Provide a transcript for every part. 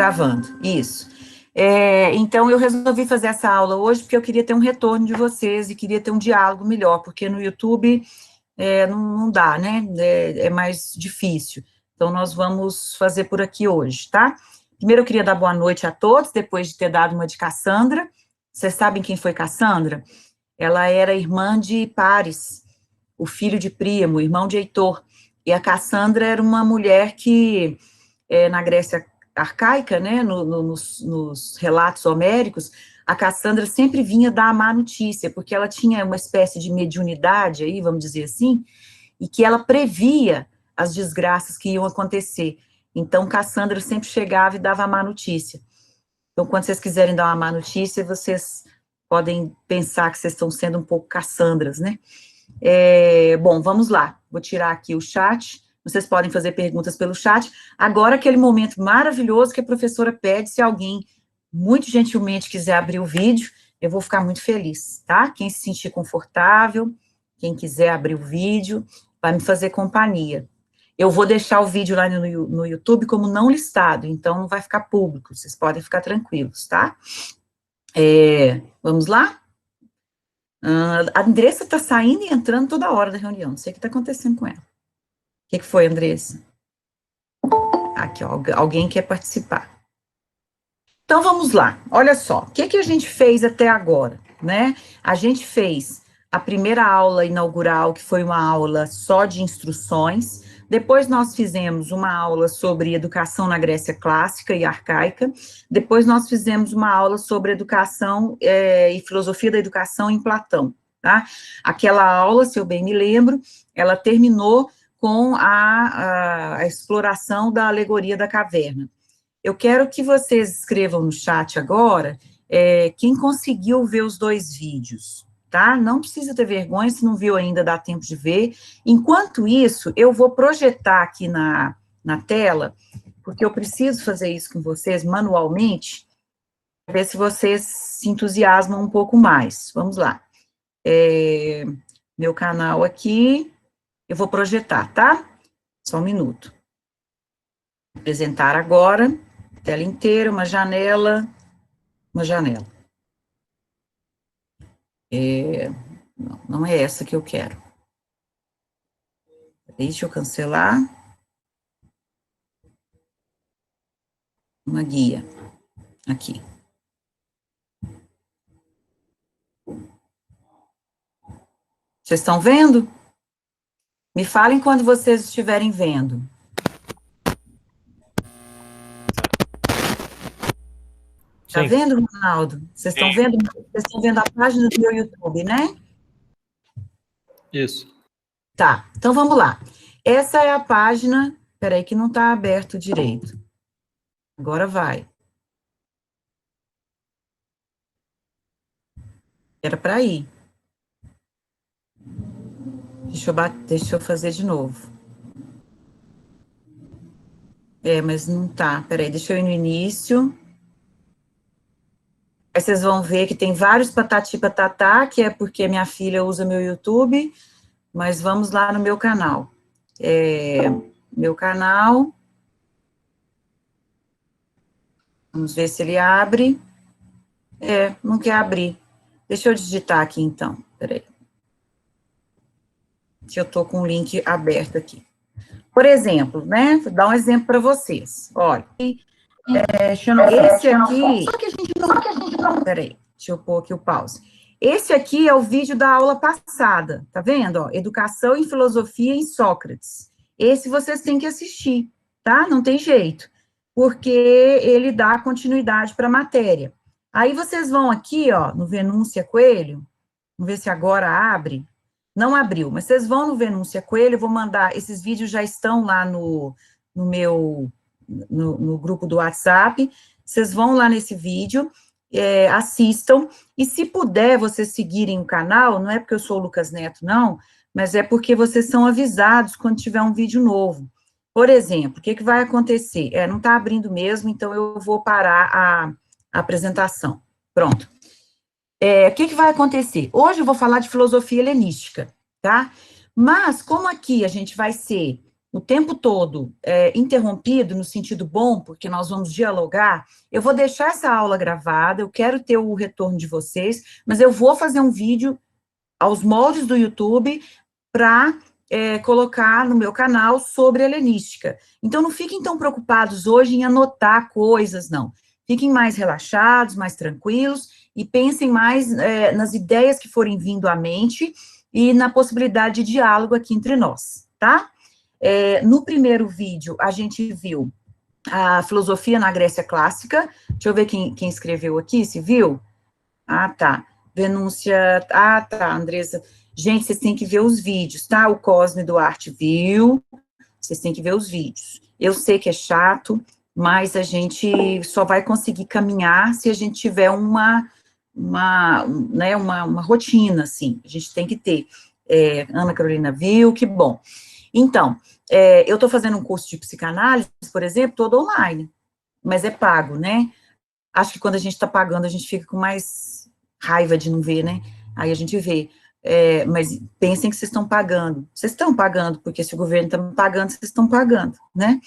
gravando, isso. Então, eu resolvi fazer essa aula hoje porque eu queria ter um retorno de vocês e queria ter um diálogo melhor, porque no YouTube não dá, né? É mais difícil. Então, nós vamos fazer por aqui hoje, tá? Primeiro, eu queria dar boa noite a todos, depois de ter dado uma de Cassandra. Vocês sabem quem foi Cassandra? Ela era irmã de Paris, o filho de Príamo, irmão de Heitor. E a Cassandra era uma mulher que, na Grécia arcaica, né, nos relatos homéricos, a Cassandra sempre vinha dar a má notícia, porque ela tinha uma espécie de mediunidade, aí, vamos dizer assim, e que ela previa as desgraças que iam acontecer. Então, Cassandra sempre chegava e dava a má notícia. Então, quando vocês quiserem dar uma má notícia, vocês podem pensar que vocês estão sendo um pouco Cassandras, né? Bom, vamos lá. Vou tirar aqui o chat. Vocês podem fazer perguntas pelo chat. Agora, aquele momento maravilhoso que a professora pede, se alguém muito gentilmente quiser abrir o vídeo, eu vou ficar muito feliz, tá? Quem se sentir confortável, quem quiser abrir o vídeo, vai me fazer companhia. Eu vou deixar o vídeo lá no YouTube como não listado, então não vai ficar público, vocês podem ficar tranquilos, tá? Vamos lá? A Andressa está saindo e entrando toda hora da reunião, não sei o que está acontecendo com ela. O que foi, Andressa? Aqui, ó, alguém quer participar. Então, vamos lá, olha só, o que a gente fez até agora, né? A gente fez a primeira aula inaugural, que foi uma aula só de instruções. Depois nós fizemos uma aula sobre educação na Grécia clássica e arcaica. Depois nós fizemos uma aula sobre educação e filosofia da educação em Platão, tá? Aquela aula, se eu bem me lembro, ela terminou com a exploração da alegoria da caverna. Eu quero que vocês escrevam no chat agora quem conseguiu ver os 2 vídeos, tá? Não precisa ter vergonha, se não viu ainda, dá tempo de ver. Enquanto isso, eu vou projetar aqui na tela, porque eu preciso fazer isso com vocês manualmente, para ver se vocês se entusiasmam um pouco mais. Vamos lá. Meu canal aqui, eu vou projetar, tá? Só um minuto. Vou apresentar agora, tela inteira, uma janela. Não é essa que eu quero. Deixa eu cancelar. Uma guia. Aqui. Vocês estão vendo? Me falem quando vocês estiverem vendo. Tá vendo, Ronaldo? Vocês estão vendo? Vocês estão vendo a página do meu YouTube, né? Isso. Tá, então vamos lá. Essa é a página, peraí que não está aberto direito. Agora vai. Era para ir. Deixa eu fazer de novo. Mas não tá. Peraí, deixa eu ir no início. Aí vocês vão ver que tem vários patati patatá, que é porque minha filha usa meu YouTube, mas vamos lá no meu canal. Meu canal. Vamos ver se ele abre. Não quer abrir. Deixa eu digitar aqui, então. Peraí. Que eu tô com o link aberto aqui. Por exemplo, né? Vou dar um exemplo para vocês. Olha. Esse aqui... Só que a gente não... Peraí. Deixa eu pôr aqui o pause. Esse aqui é o vídeo da aula passada. Tá vendo? Ó, Educação em Filosofia em Sócrates. Esse vocês têm que assistir, tá? Não tem jeito. Porque ele dá continuidade para a matéria. Aí vocês vão aqui, ó, no Venúncia Coelho. Vamos ver se agora abre. Não abriu, mas vocês vão no Venúncia Coelho, eu vou mandar, esses vídeos já estão lá no meu, no grupo do WhatsApp, vocês vão lá nesse vídeo, assistam, e se puder vocês seguirem o canal, não é porque eu sou o Lucas Neto, não, mas é porque vocês são avisados quando tiver um vídeo novo. Por exemplo, o que vai acontecer? Não está abrindo mesmo, então eu vou parar a apresentação. Pronto. O que vai acontecer? Hoje eu vou falar de filosofia helenística, tá? Mas, como aqui a gente vai ser o tempo todo interrompido, no sentido bom, porque nós vamos dialogar, eu vou deixar essa aula gravada, eu quero ter o retorno de vocês, mas eu vou fazer um vídeo aos moldes do YouTube para colocar no meu canal sobre helenística. Então, não fiquem tão preocupados hoje em anotar coisas, não. Fiquem mais relaxados, mais tranquilos, e pensem mais nas ideias que forem vindo à mente e na possibilidade de diálogo aqui entre nós, tá? No primeiro vídeo, a gente viu a filosofia na Grécia Clássica. Deixa eu ver quem escreveu aqui, se viu? Ah, tá. Denúncia. Ah, tá, Andressa. Gente, vocês têm que ver os vídeos, tá? O Cosme Duarte viu. Vocês têm que ver os vídeos. Eu sei que é chato, mas a gente só vai conseguir caminhar se a gente tiver uma rotina, assim. A gente tem que ter. Ana Carolina viu, que bom. Então, eu estou fazendo um curso de psicanálise, por exemplo, todo online, mas é pago, né? Acho que quando a gente está pagando, a gente fica com mais raiva de não ver, né? Aí a gente vê. Mas pensem que vocês estão pagando. Vocês estão pagando, porque se o governo está pagando, vocês estão pagando, né?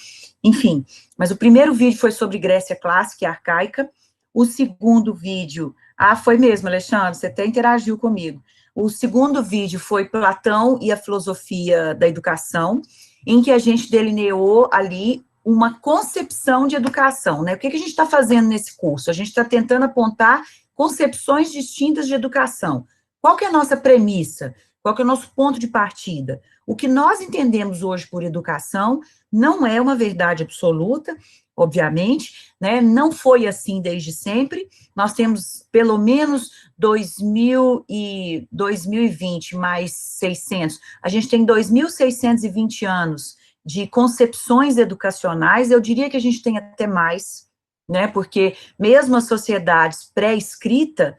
Enfim, mas o primeiro vídeo foi sobre Grécia clássica e arcaica. O segundo vídeo... Ah, foi mesmo, Alexandre, você até interagiu comigo. O segundo vídeo foi Platão e a filosofia da educação, em que a gente delineou ali uma concepção de educação, né? O que a gente está fazendo nesse curso? A gente está tentando apontar concepções distintas de educação. Qual que é a nossa premissa? Qual que é o nosso ponto de partida? O que nós entendemos hoje por educação não é uma verdade absoluta, obviamente, né? Não foi assim desde sempre. Nós temos pelo menos 2020 mais 600. A gente tem 2.620 anos de concepções educacionais. Eu diria que a gente tem até mais, né? Porque mesmo as sociedades pré-escrita,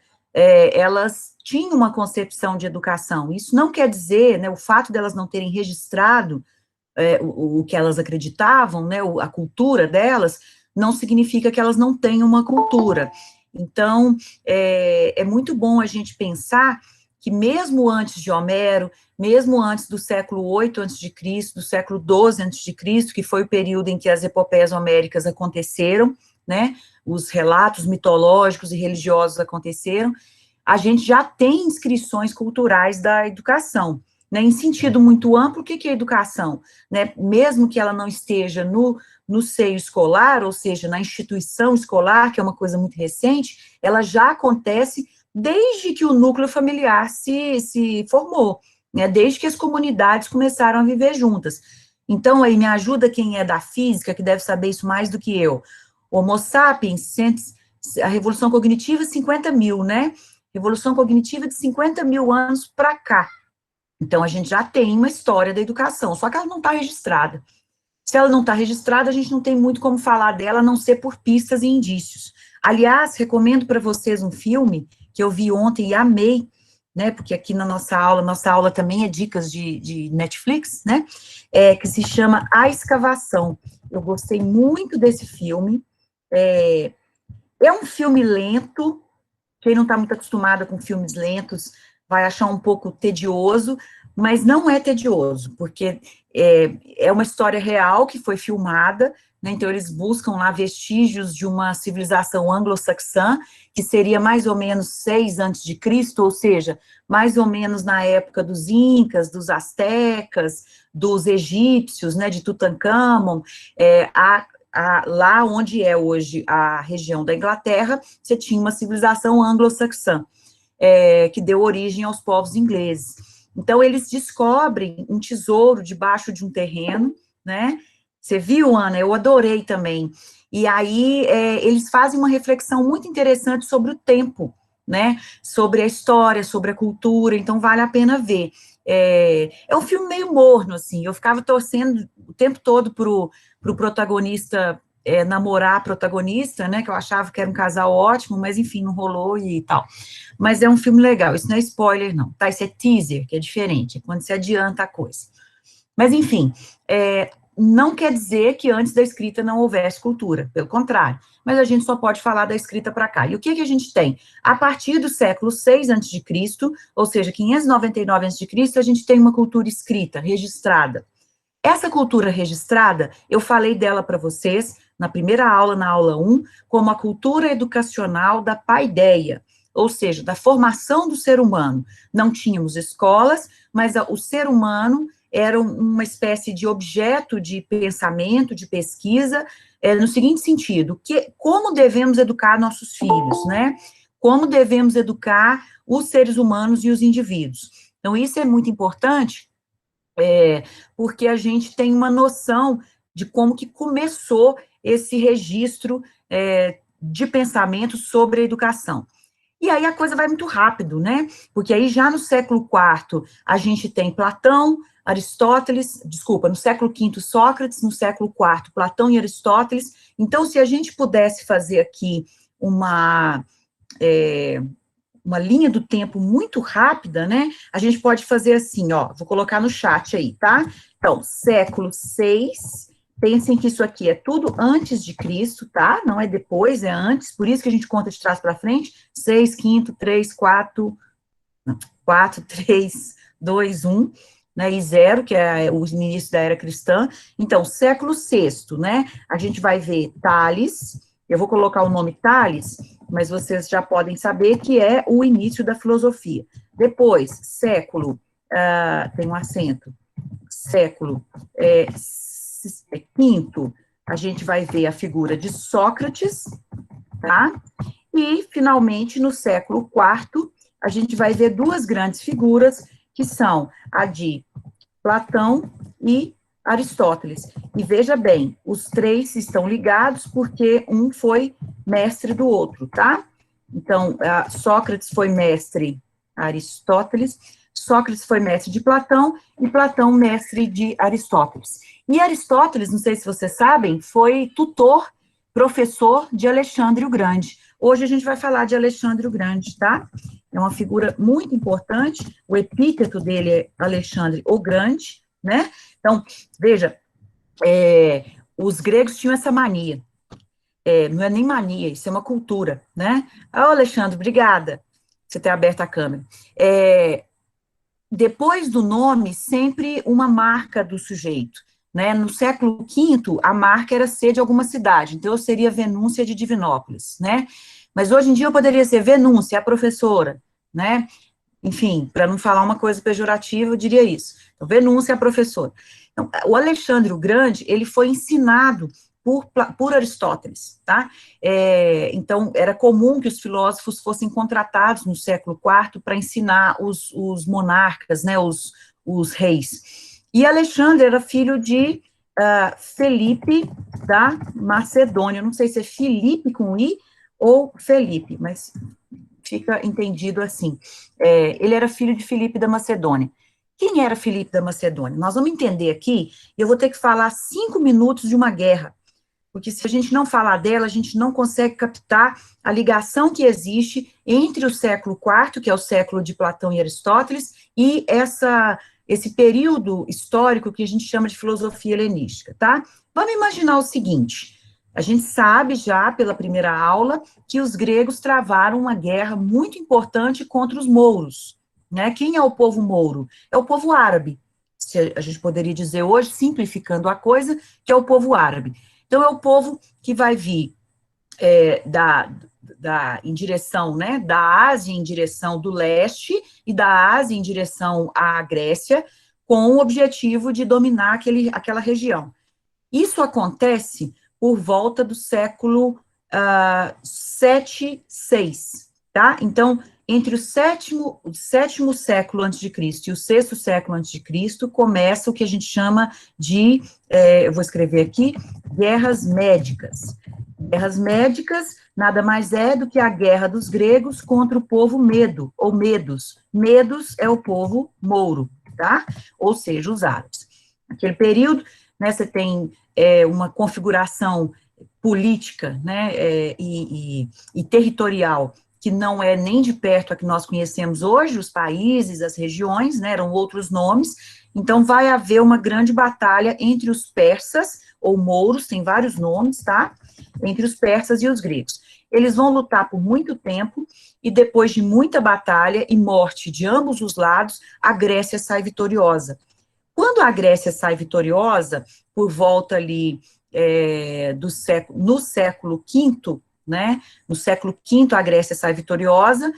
elas tinham uma concepção de educação. Isso não quer dizer, né, o fato delas não terem registrado o que elas acreditavam, né, a cultura delas, não significa que elas não tenham uma cultura. Então, é muito bom a gente pensar que mesmo antes de Homero, mesmo antes do século 8 a.C., do século 12 a.C., que foi o período em que as epopeias homéricas aconteceram, né, os relatos mitológicos e religiosos aconteceram, a gente já tem inscrições culturais da educação, né, em sentido muito amplo. O que é educação? Né, mesmo que ela não esteja no seio escolar, ou seja, na instituição escolar, que é uma coisa muito recente, ela já acontece desde que o núcleo familiar se formou, né, desde que as comunidades começaram a viver juntas. Então, aí me ajuda quem é da física, que deve saber isso mais do que eu. Homo sapiens, a revolução cognitiva, 50 mil, né? Revolução cognitiva de 50 mil anos para cá. Então, a gente já tem uma história da educação, só que ela não está registrada. Se ela não está registrada, a gente não tem muito como falar dela, a não ser por pistas e indícios. Aliás, recomendo para vocês um filme que eu vi ontem e amei, né, porque aqui na nossa aula também é dicas de Netflix, né, que se chama A Escavação. Eu gostei muito desse filme. É um filme lento. Quem não está muito acostumado com filmes lentos vai achar um pouco tedioso, mas não é tedioso, porque é uma história real que foi filmada, né, então eles buscam lá vestígios de uma civilização anglo-saxã, que seria mais ou menos 6 antes de Cristo, ou seja, mais ou menos na época dos incas, dos astecas, dos egípcios, né, de Tutancâmon. Lá onde é hoje a região da Inglaterra, você tinha uma civilização anglo-saxã, que deu origem aos povos ingleses. Então, eles descobrem um tesouro debaixo de um terreno, né? Você viu, Ana? Eu adorei também. E aí, eles fazem uma reflexão muito interessante sobre o tempo, né? Sobre a história, sobre a cultura, então vale a pena ver. É um filme meio morno, assim, eu ficava torcendo o tempo todo pro protagonista namorar a protagonista, né, que eu achava que era um casal ótimo, mas enfim, não rolou e tal. Mas é um filme legal, isso não é spoiler não, tá? Isso é teaser, que é diferente, é quando se adianta a coisa. Mas enfim, não quer dizer que antes da escrita não houvesse cultura, pelo contrário, mas a gente só pode falar da escrita para cá. E o que a gente tem? A partir do século 6 a.C., ou seja, 599 a.C., a gente tem uma cultura escrita, registrada. Essa cultura registrada, eu falei dela para vocês na primeira aula, na aula 1, como a cultura educacional da paideia, ou seja, da formação do ser humano. Não tínhamos escolas, mas o ser humano era uma espécie de objeto de pensamento, de pesquisa, no seguinte sentido, como devemos educar nossos filhos, né? Como devemos educar os seres humanos e os indivíduos. Então, isso é muito importante, porque a gente tem uma noção de como que começou esse registro de pensamento sobre a educação. E aí a coisa vai muito rápido, né? Porque aí já no século IV a gente tem Platão, Aristóteles, desculpa, no século V Sócrates, no século IV Platão e Aristóteles. Então, se a gente pudesse fazer aqui uma linha do tempo muito rápida, né? A gente pode fazer assim, ó, vou colocar no chat aí, tá? Então, século VI, pensem que isso aqui é tudo antes de Cristo, tá? Não é depois, é antes, por isso que a gente conta de trás para frente, 6, 5, 3, 4, 3, 2, 1, né, e 0, que é o início da era cristã. Então, século VI, né? A gente vai ver Tales, eu vou colocar o nome Tales, mas vocês já podem saber que é o início da filosofia. Depois, século, tem um acento, século V, a gente vai ver a figura de Sócrates, tá? E, finalmente, no século IV, a gente vai ver duas grandes figuras, que são a de Platão e Aristóteles. E veja bem, os três estão ligados porque um foi mestre do outro, tá? Então, Sócrates foi mestre Aristóteles, Sócrates foi mestre de Platão e Platão mestre de Aristóteles. E Aristóteles, não sei se vocês sabem, foi tutor, professor de Alexandre o Grande. Hoje a gente vai falar de Alexandre o Grande, tá? É uma figura muito importante, o epíteto dele é Alexandre o Grande, né? Então, veja, os gregos tinham essa mania, não é nem mania, isso é uma cultura, né? Alexandre, obrigada por você ter aberto a câmera. Depois do nome, sempre uma marca do sujeito, né? No século V, a marca era ser de alguma cidade, então eu seria Venúncia de Divinópolis, né? Mas hoje em dia eu poderia ser Venúncia, a professora, né? Enfim, para não falar uma coisa pejorativa, eu diria isso. Então, Venúncia, a professora. Então, o Alexandre o Grande, ele foi ensinado por Aristóteles, tá? Então, era comum que os filósofos fossem contratados no século IV para ensinar os monarcas, né, os reis. E Alexandre era filho de Felipe da Macedônia, não sei se é Filipe com I ou Felipe, mas fica entendido assim. Ele era filho de Filipe da Macedônia. Quem era Filipe da Macedônia? Nós vamos entender aqui, eu vou ter que falar 5 minutos de uma guerra, porque se a gente não falar dela, a gente não consegue captar a ligação que existe entre o século IV, que é o século de Platão e Aristóteles, e esse período histórico que a gente chama de filosofia helenística, tá? Vamos imaginar o seguinte, a gente sabe já pela primeira aula que os gregos travaram uma guerra muito importante contra os mouros, né? Quem é o povo mouro? É o povo árabe, a gente poderia dizer hoje, simplificando a coisa, que é o povo árabe. Então, é o povo que vai vir em direção, né, da Ásia em direção do leste e da Ásia em direção à Grécia, com o objetivo de dominar aquela região. Isso acontece por volta do século 7, 6, tá? Então, entre o sétimo século antes de Cristo e o sexto século antes de Cristo, começa o que a gente chama de, eu vou escrever aqui, guerras médicas. Guerras médicas nada mais é do que a guerra dos gregos contra o povo medo, ou medos. Medos é o povo mouro, tá? Ou seja, os árabes. Naquele período, né, você tem uma configuração política, né, e territorial que não é nem de perto a que nós conhecemos hoje, os países, as regiões, né, eram outros nomes, então vai haver uma grande batalha entre os persas, ou mouros, tem vários nomes, tá? Entre os persas e os gregos. Eles vão lutar por muito tempo, e depois de muita batalha e morte de ambos os lados, a Grécia sai vitoriosa. Quando a Grécia sai vitoriosa, por volta ali no século V, né, no século V a Grécia sai vitoriosa,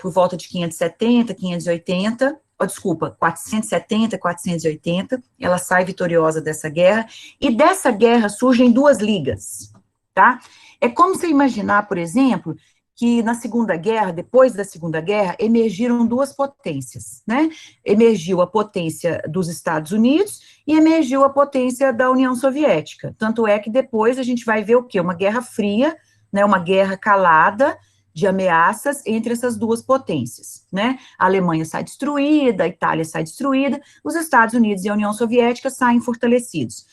por volta de 570, 580, desculpa, 470, 480, ela sai vitoriosa dessa guerra, e dessa guerra surgem duas ligas, tá? É como você imaginar, por exemplo, que na Segunda Guerra, depois da Segunda Guerra, emergiram duas potências, né? Emergiu a potência dos Estados Unidos e emergiu a potência da União Soviética. Tanto é que depois a gente vai ver o quê? Uma guerra fria, né? Uma guerra calada de ameaças entre essas duas potências, né? A Alemanha sai destruída, a Itália sai destruída, os Estados Unidos e a União Soviética saem fortalecidos.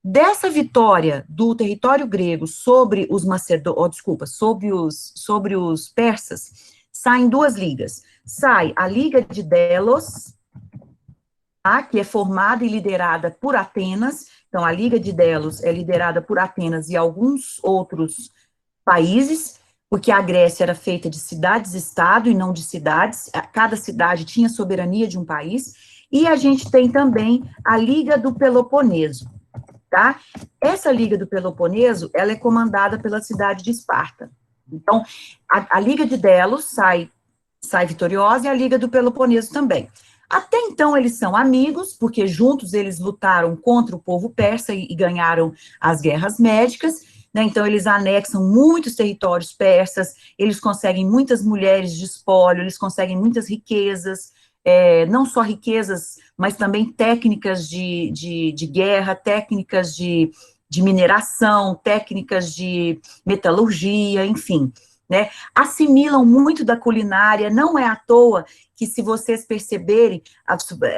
Dessa vitória do território grego sobre os sobre os persas, saem duas ligas. Sai a Liga de Delos, tá, que é formada e liderada por Atenas. Então, a Liga de Delos é liderada por Atenas e alguns outros países, porque a Grécia era feita de cidades-estado e não de cidades. Cada cidade tinha soberania de um país. E a gente tem também a Liga do Peloponeso. Tá? Essa Liga do Peloponeso, ela é comandada pela cidade de Esparta. Então, a Liga de Delos sai vitoriosa e a Liga do Peloponeso também. Até então eles são amigos, porque juntos eles lutaram contra o povo persa e ganharam as guerras médicas, né? Então eles anexam muitos territórios persas, eles conseguem muitas mulheres de espólio, eles conseguem muitas riquezas, não só riquezas, mas também técnicas de guerra, técnicas de mineração, técnicas de metalurgia, enfim, né? Assimilam muito da culinária, não é à toa que, se vocês perceberem,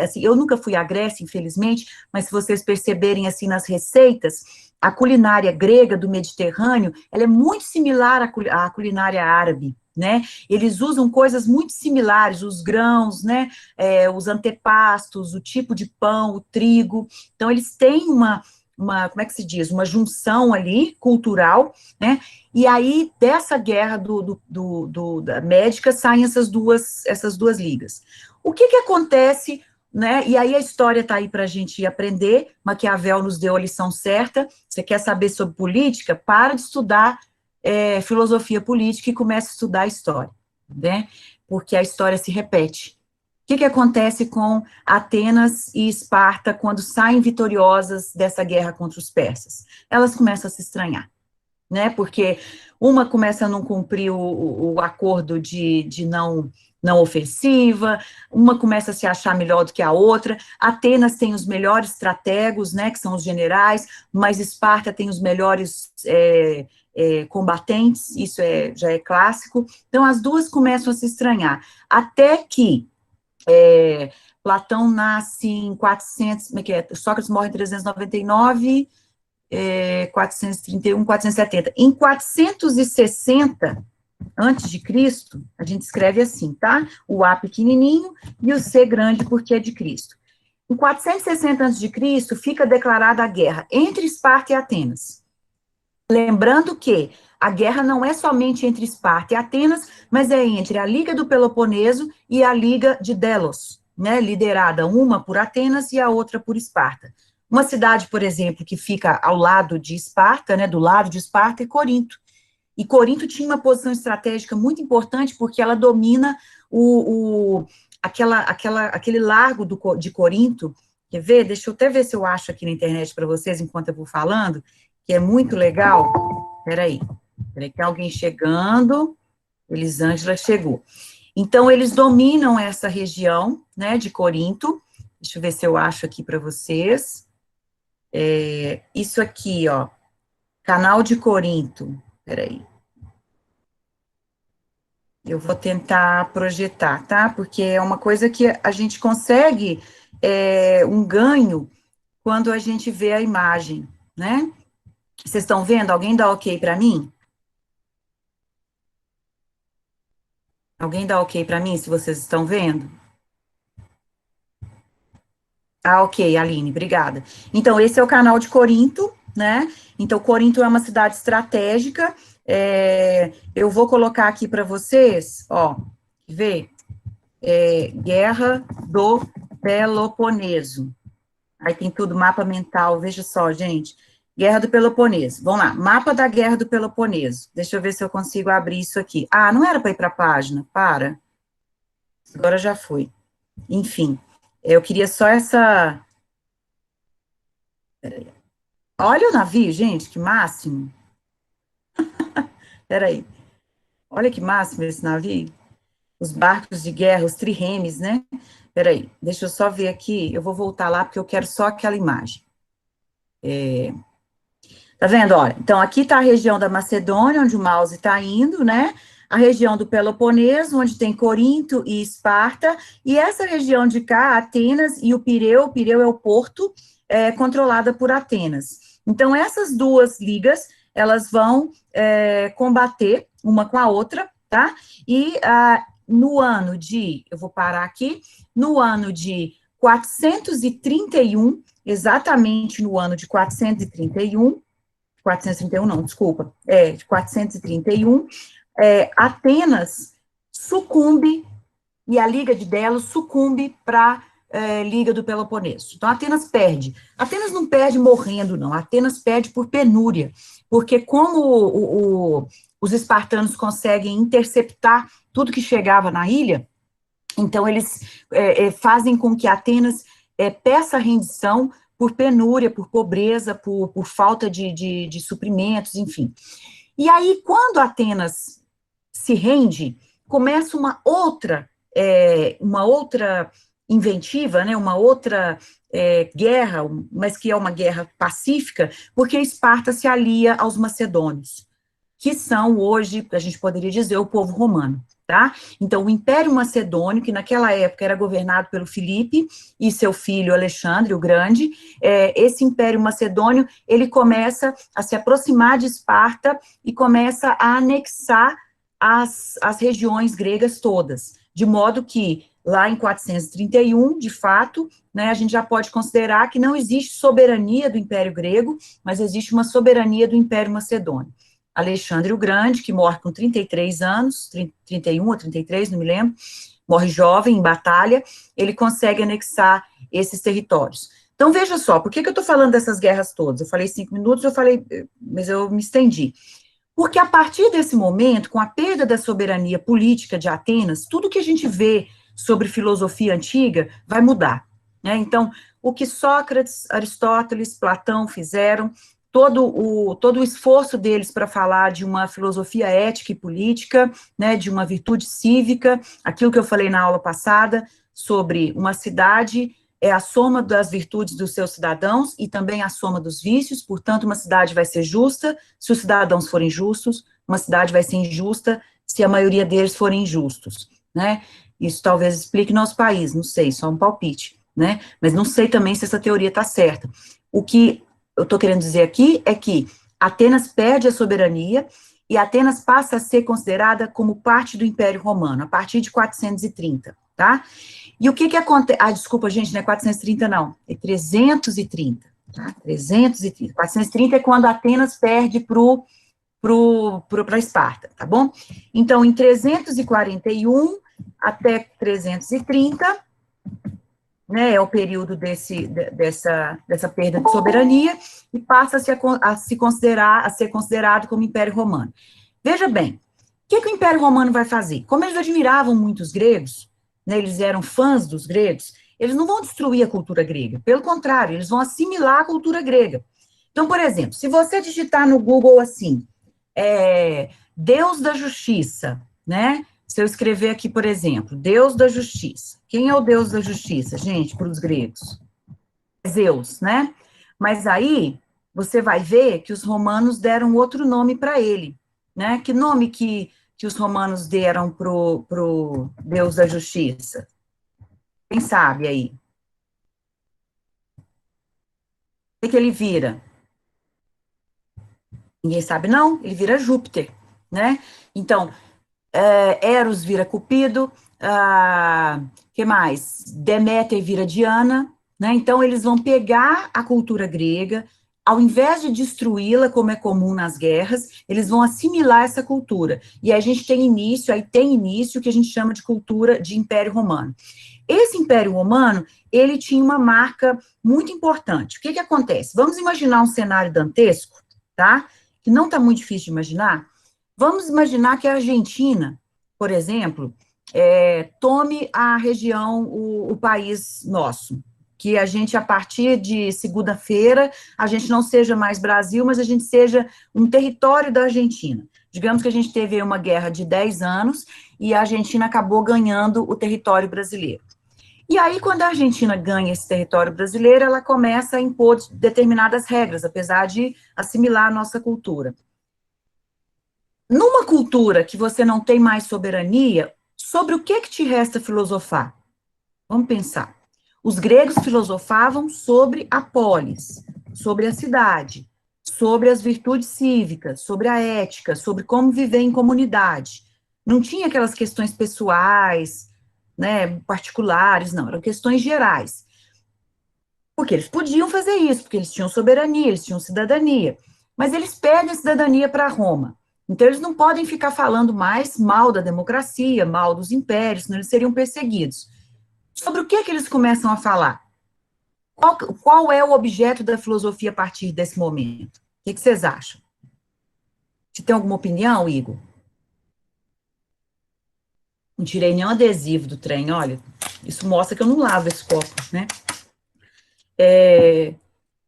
assim, eu nunca fui à Grécia, infelizmente, mas se vocês perceberem, assim, nas receitas, a culinária grega do Mediterrâneo, ela é muito similar à culinária árabe, né? Eles usam coisas muito similares, os grãos, né? Os antepastos, o tipo de pão, o trigo. Então, eles têm como é que se diz? Uma junção ali, cultural, né? E aí, dessa guerra da médica, saem essas duas ligas. O que acontece, né? E aí a história está aí para a gente aprender. Maquiavel nos deu a lição certa. Você quer saber sobre política? Para de estudar filosofia política e comece a estudar história, né? Porque a história se repete. O que acontece com Atenas e Esparta quando saem vitoriosas dessa guerra contra os persas? Elas começam a se estranhar, né? Porque uma começa a não cumprir o acordo de não ofensiva, uma começa a se achar melhor do que a outra. Atenas tem os melhores estrategos, né, que são os generais, mas Esparta tem os melhores combatentes, isso já é clássico. Então, as duas começam a se estranhar, até que Platão nasce em 400, como é que é? Sócrates morre em 399, 431, 470. Em 460 antes de Cristo, a gente escreve assim, tá? O A pequenininho e o C grande porque é de Cristo. Em 460 antes de Cristo, fica declarada a guerra entre Esparta e Atenas. Lembrando que a guerra não é somente entre Esparta e Atenas, mas é entre a Liga do Peloponeso e a Liga de Delos, né, liderada uma por Atenas e a outra por Esparta. Uma cidade, por exemplo, que fica ao lado de Esparta, né, do lado de Esparta, é Corinto. E Corinto tinha uma posição estratégica muito importante porque ela domina aquele largo de Corinto. Quer ver? Deixa eu até ver se eu acho aqui na internet para vocês enquanto eu vou falando, que é muito legal. Peraí, que tem alguém chegando. Elisângela chegou. Então, eles dominam essa região, né, de Corinto. Deixa eu ver se eu acho aqui para vocês. Isso aqui, ó, canal de Corinto. Peraí. Eu vou tentar projetar, tá? Porque é uma coisa que a gente consegue um ganho quando a gente vê a imagem, né? Vocês estão vendo? Alguém dá ok para mim? Alguém dá ok para mim, se vocês estão vendo? Ah, ok, Aline, obrigada. Então, esse é o canal de Corinto, né? Então, Corinto é uma cidade estratégica. Eu vou colocar aqui para vocês, ó, vê, Guerra do Peloponeso. Aí tem tudo, mapa mental, veja só, gente. Guerra do Peloponeso. Vamos lá, mapa da Guerra do Peloponeso. Deixa eu ver se eu consigo abrir isso aqui. Ah, não era para ir para a página, para. Agora já foi. Enfim, eu queria só essa... Olha o navio, gente, que máximo. Peraí. Olha que máximo esse navio. Os barcos de guerra, os triremes, né? Peraí, deixa eu só ver aqui. Eu vou voltar lá porque eu quero só aquela imagem. Tá vendo? Olha, então aqui está a região da Macedônia, onde o mouse está indo, né? A região do Peloponeso, onde tem Corinto e Esparta, e essa região de cá, Atenas e o Pireu é o porto, controlada por Atenas. Então, essas duas ligas, elas vão combater uma com a outra, tá? E no ano de, eu vou parar aqui, no ano de 431, exatamente no ano de 431 não, desculpa, de 431, Atenas sucumbe, e a Liga de Delos sucumbe para Liga do Peloponeso. Então, Atenas perde. Atenas não perde morrendo, não. Atenas perde por penúria, porque como os espartanos conseguem interceptar tudo que chegava na ilha, então eles fazem com que Atenas peça rendição por penúria, por pobreza, por falta de suprimentos, enfim. E aí, quando Atenas se rende, começa uma outra inventiva, né, uma outra guerra, mas que é uma guerra pacífica, porque Esparta se alia aos macedônios, que são hoje, a gente poderia dizer, o povo romano, tá? Então, o Império Macedônio, que naquela época era governado pelo Filipe e seu filho Alexandre o Grande, esse Império Macedônio, ele começa a se aproximar de Esparta e começa a anexar as regiões gregas todas, de modo que, lá em 431, de fato, né, a gente já pode considerar que não existe soberania do Império Grego, mas existe uma soberania do Império Macedônio. Alexandre o Grande, que morre com 33 anos, 31 ou 33, não me lembro, morre jovem, em batalha, ele consegue anexar esses territórios. Então, veja só, por que eu estou falando dessas guerras todas? Eu falei 5 minutos, mas eu me estendi. Porque a partir desse momento, com a perda da soberania política de Atenas, tudo que a gente vê sobre filosofia antiga vai mudar, né? Então, o que Sócrates, Aristóteles, Platão fizeram, todo o esforço deles para falar de uma filosofia ética e política, né, de uma virtude cívica, aquilo que eu falei na aula passada, sobre uma cidade é a soma das virtudes dos seus cidadãos e também a soma dos vícios, portanto, uma cidade vai ser justa se os cidadãos forem justos, uma cidade vai ser injusta se a maioria deles forem injustos, né? Isso talvez explique nosso país, não sei, só um palpite, né? Mas não sei também se essa teoria está certa. O que eu estou querendo dizer aqui é que Atenas perde a soberania e Atenas passa a ser considerada como parte do Império Romano, a partir de 430, tá? E o que acontece? Ah, desculpa, gente, não é 430, não, é 330, tá? 330. 430 é quando Atenas perde para Esparta, tá bom? Então, em 341 até 330, né, é o período dessa perda de soberania, e passa a ser considerado como Império Romano. Veja bem, o que o Império Romano vai fazer? Como eles admiravam muito os gregos, né, eles eram fãs dos gregos, eles não vão destruir a cultura grega, pelo contrário, eles vão assimilar a cultura grega. Então, por exemplo, se você digitar no Google assim, Deus da Justiça, né, se eu escrever aqui, por exemplo, Deus da Justiça, quem é o Deus da Justiça, gente, para os gregos? Zeus, né? Mas aí, você vai ver que os romanos deram outro nome para ele, né? Que nome que os romanos deram pro Deus da Justiça? Quem sabe aí? O que ele vira? Ninguém sabe, não? Ele vira Júpiter, né? Então, Eros vira Cupido, que mais? Deméter vira Diana, né? Então, eles vão pegar a cultura grega, ao invés de destruí-la, como é comum nas guerras, eles vão assimilar essa cultura. E aí a gente tem início o que a gente chama de cultura de Império Romano. Esse Império Romano, ele tinha uma marca muito importante. O que que acontece? Vamos imaginar um cenário dantesco, tá? Que não está muito difícil de imaginar. Vamos imaginar que a Argentina, por exemplo, tome a região, o país nosso, que a gente, a partir de segunda-feira, a gente não seja mais Brasil, mas a gente seja um território da Argentina. Digamos que a gente teve uma guerra de 10 anos e a Argentina acabou ganhando o território brasileiro. E aí, quando a Argentina ganha esse território brasileiro, ela começa a impor determinadas regras, apesar de assimilar a nossa cultura. Numa cultura que você não tem mais soberania, sobre o que te resta filosofar? Vamos pensar. Os gregos filosofavam sobre a polis, sobre a cidade, sobre as virtudes cívicas, sobre a ética, sobre como viver em comunidade. Não tinha aquelas questões pessoais, né, particulares, não, eram questões gerais. Porque eles podiam fazer isso, porque eles tinham soberania, eles tinham cidadania. Mas eles perdem a cidadania para Roma. Então, eles não podem ficar falando mais mal da democracia, mal dos impérios, senão eles seriam perseguidos. Sobre o que eles começam a falar? Qual é o objeto da filosofia a partir desse momento? O que vocês acham? Você tem alguma opinião, Igor? Não tirei nenhum adesivo do trem, olha. Isso mostra que eu não lavo esse copo, né?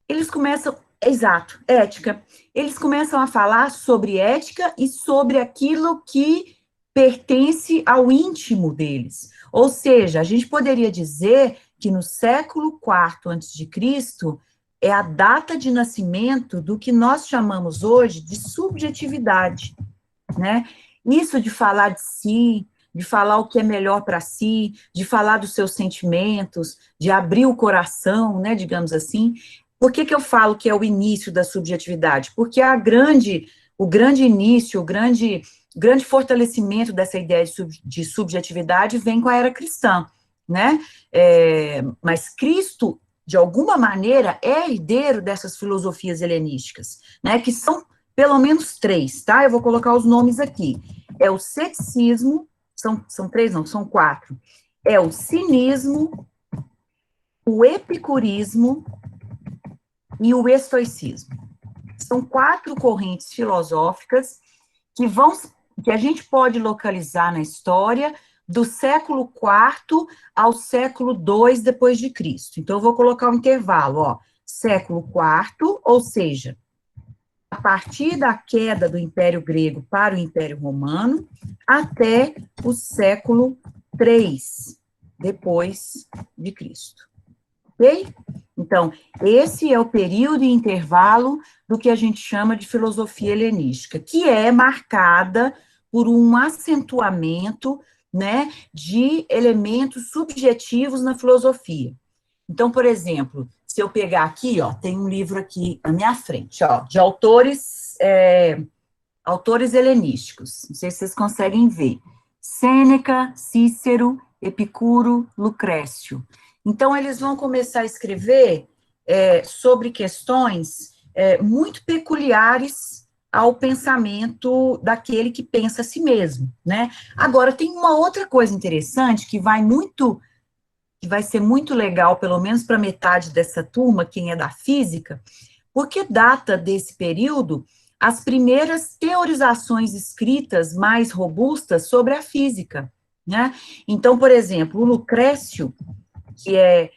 Eles começam, exato, ética. Eles começam a falar sobre ética e sobre aquilo que pertence ao íntimo deles. Ou seja, a gente poderia dizer que no século IV a.C. é a data de nascimento do que nós chamamos hoje de subjetividade, né? Isso de falar de si, de falar o que é melhor para si, de falar dos seus sentimentos, de abrir o coração, né, digamos assim. Por que eu falo que é o início da subjetividade? Porque o grande início, o grande fortalecimento dessa ideia de subjetividade vem com a era cristã, né? Mas Cristo, de alguma maneira, é herdeiro dessas filosofias helenísticas, né? Que são pelo menos três, tá? Eu vou colocar os nomes aqui. É o ceticismo, são três, não, são quatro. É o cinismo, o epicurismo e o estoicismo. São quatro correntes filosóficas que a gente pode localizar na história do século IV ao século II depois de Cristo. Então, eu vou colocar um intervalo, ó, século IV, ou seja, a partir da queda do Império Grego para o Império Romano, até o século III depois de Cristo. Ok? Então, esse é o período e intervalo do que a gente chama de filosofia helenística, que é marcada por um acentuamento, né, de elementos subjetivos na filosofia. Então, por exemplo, se eu pegar aqui, ó, tem um livro aqui na minha frente, ó, de autores helenísticos. Não sei se vocês conseguem ver. Sêneca, Cícero, Epicuro, Lucrécio. Então, eles vão começar a escrever sobre questões muito peculiares ao pensamento daquele que pensa a si mesmo, né? Agora, tem uma outra coisa interessante que vai ser muito legal, pelo menos para metade dessa turma, quem é da física, porque data desse período as primeiras teorizações escritas mais robustas sobre a física, né? Então, por exemplo, o Lucrécio, que é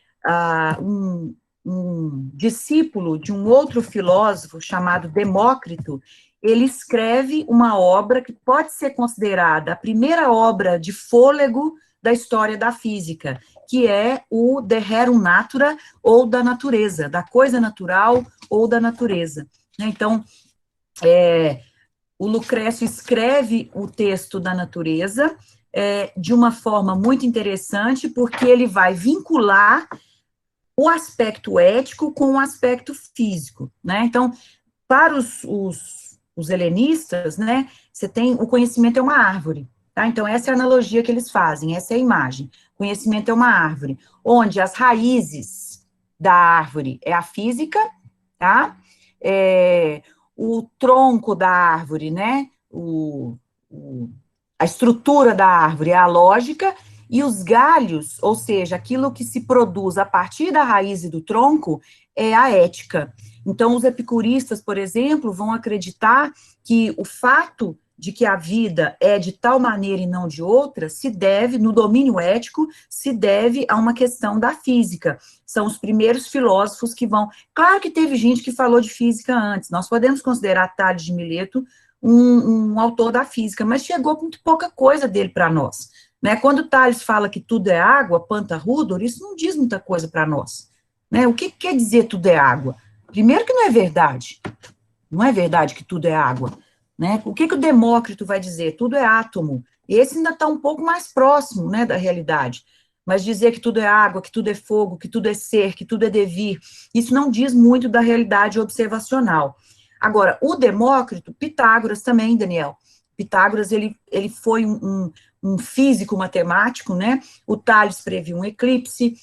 um discípulo de um outro filósofo chamado Demócrito, ele escreve uma obra que pode ser considerada a primeira obra de fôlego da história da física, que é o De Rerum Natura, ou da natureza, da coisa natural ou da natureza. Então, o Lucrécio escreve o texto da natureza de uma forma muito interessante, porque ele vai vincular o aspecto ético com o aspecto físico, né? Então, para os helenistas, né, você tem, o conhecimento é uma árvore, tá? Então, essa é a analogia que eles fazem, essa é a imagem. Conhecimento é uma árvore, onde as raízes da árvore é a física, tá? O tronco da árvore, né, a estrutura da árvore é a lógica, E os galhos, ou seja, aquilo que se produz a partir da raiz e do tronco, é a ética. Então, os epicuristas, por exemplo, vão acreditar que o fato de que a vida é de tal maneira e não de outra, se deve, no domínio ético, se deve a uma questão da física. São os primeiros filósofos que vão... Claro que teve gente que falou de física antes, nós podemos considerar Tales de Mileto um autor da física, mas chegou muito pouca coisa dele para nós. Né? Quando Tales fala que tudo é água, Panta Rudor, isso não diz muita coisa para nós. Né? O que quer dizer tudo é água? Primeiro que não é verdade. Não é verdade que tudo é água. Né? O que o Demócrito vai dizer? Tudo é átomo. Esse ainda está um pouco mais próximo, né, da realidade. Mas dizer que tudo é água, que tudo é fogo, que tudo é ser, que tudo é devir, isso não diz muito da realidade observacional. Agora, o Demócrito, Pitágoras também, Daniel. Pitágoras, ele foi um físico matemático, né? O Tales previu um eclipse,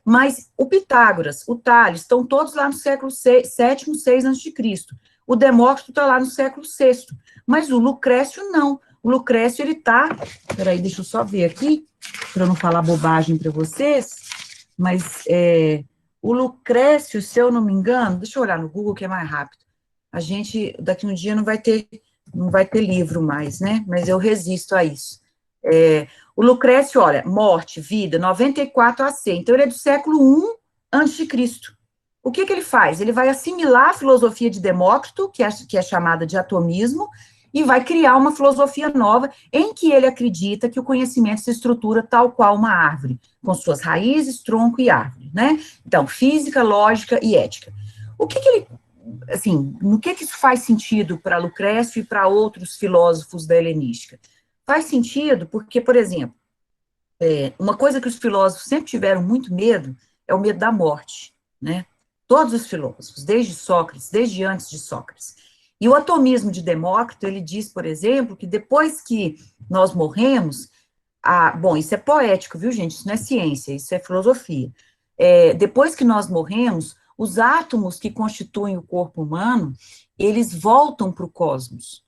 mas o Pitágoras, o Tales, estão todos lá no século VII, VI a.C. O Demócrito está lá no século VI, mas o Lucrécio não. O Lucrécio, ele está... Peraí, deixa eu só ver aqui, para eu não falar bobagem para vocês, mas o Lucrécio, se eu não me engano, deixa eu olhar no Google que é mais rápido. A gente, daqui um dia, não vai ter livro mais, né? Mas eu resisto a isso. O Lucrécio, olha, morte, vida, 94 AC. Então, ele é do século I a.C. O que ele faz? Ele vai assimilar a filosofia de Demócrito, que é chamada de atomismo, e vai criar uma filosofia nova em que ele acredita que o conhecimento se estrutura tal qual uma árvore, com suas raízes, tronco e árvore, né? Então, física, lógica e ética. O que ele, assim, no que isso faz sentido para Lucrécio e para outros filósofos da helenística? Faz sentido porque, por exemplo, uma coisa que os filósofos sempre tiveram muito medo é o medo da morte, né? Todos os filósofos, desde Sócrates, desde antes de Sócrates. E o atomismo de Demócrito, ele diz, por exemplo, que depois que nós morremos, bom, isso é poético, viu, gente? Isso não é ciência, isso é filosofia. Depois que nós morremos, os átomos que constituem o corpo humano, eles voltam para o cosmos.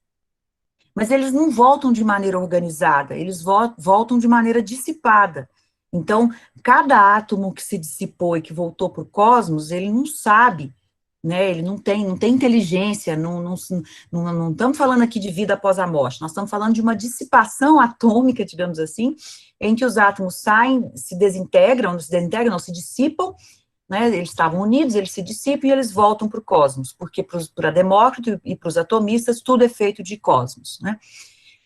Mas eles não voltam de maneira organizada, eles voltam de maneira dissipada. Então, cada átomo que se dissipou e que voltou para o cosmos, ele não sabe, né? Ele não tem inteligência, não estamos falando aqui de vida após a morte, nós estamos falando de uma dissipação atômica, digamos assim, em que os átomos saem, se desintegram, não se dissipam, né? Eles estavam unidos, eles se dissipam e eles voltam para o cosmos, porque para Demócrito e para os atomistas, tudo é feito de cosmos, né?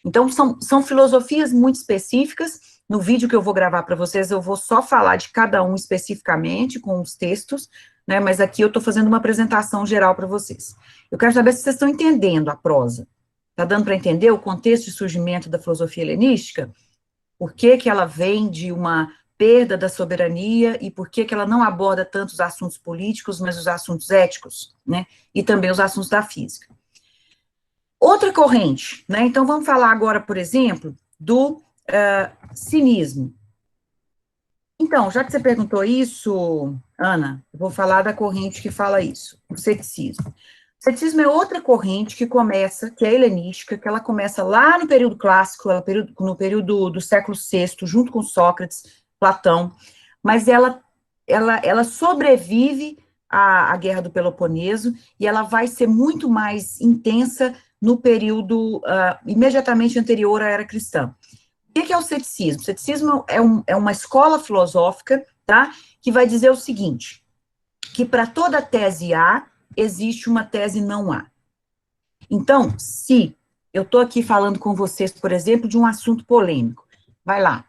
Então, são filosofias muito específicas. No vídeo que eu vou gravar para vocês, eu vou só falar de cada um especificamente, com os textos, né? Mas aqui eu estou fazendo uma apresentação geral para vocês. Eu quero saber se vocês estão entendendo a prosa. Está dando para entender o contexto de surgimento da filosofia helenística? Por que ela vem de uma perda da soberania e por que ela não aborda tanto os assuntos políticos, mas os assuntos éticos, né? E também os assuntos da física. Outra corrente, né? Então, vamos falar agora, por exemplo, do cinismo. Então, já que você perguntou isso, Ana, eu vou falar da corrente que fala isso, o ceticismo. O ceticismo é outra corrente que começa, que é helenística, que ela começa lá no período clássico, no período do século VI, junto com Sócrates, Platão, mas ela sobrevive à Guerra do Peloponeso e ela vai ser muito mais intensa no período imediatamente anterior à Era Cristã. O que é o ceticismo? O ceticismo é uma escola filosófica, tá, que vai dizer o seguinte, que para toda tese A, existe uma tese não A. Então, se eu estou aqui falando com vocês, por exemplo, de um assunto polêmico, vai lá,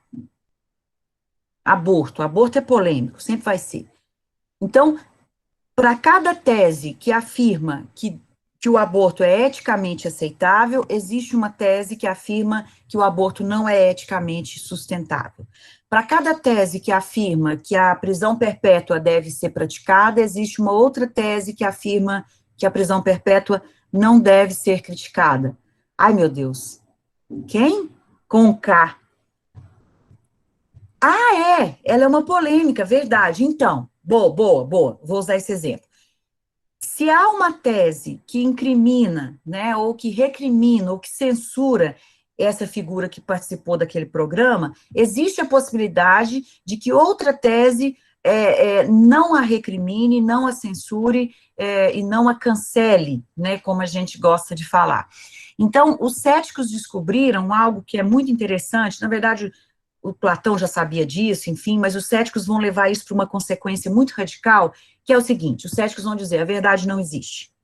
aborto é polêmico, sempre vai ser. Então, para cada tese que afirma que o aborto é eticamente aceitável, existe uma tese que afirma que o aborto não é eticamente sustentável. Para cada tese que afirma que a prisão perpétua deve ser praticada, existe uma outra tese que afirma que a prisão perpétua não deve ser criticada. Ai, meu Deus. Quem? Com K. Ela é uma polêmica, verdade. Então, boa, vou usar esse exemplo. Se há uma tese que incrimina, né, ou que recrimina, ou que censura essa figura que participou daquele programa, existe a possibilidade de que outra tese não a recrimine, não a censure e não a cancele, né, como a gente gosta de falar. Então, os céticos descobriram algo que é muito interessante, na verdade, o Platão já sabia disso, enfim, mas os céticos vão levar isso para uma consequência muito radical, que é o seguinte, os céticos vão dizer, a verdade não existe.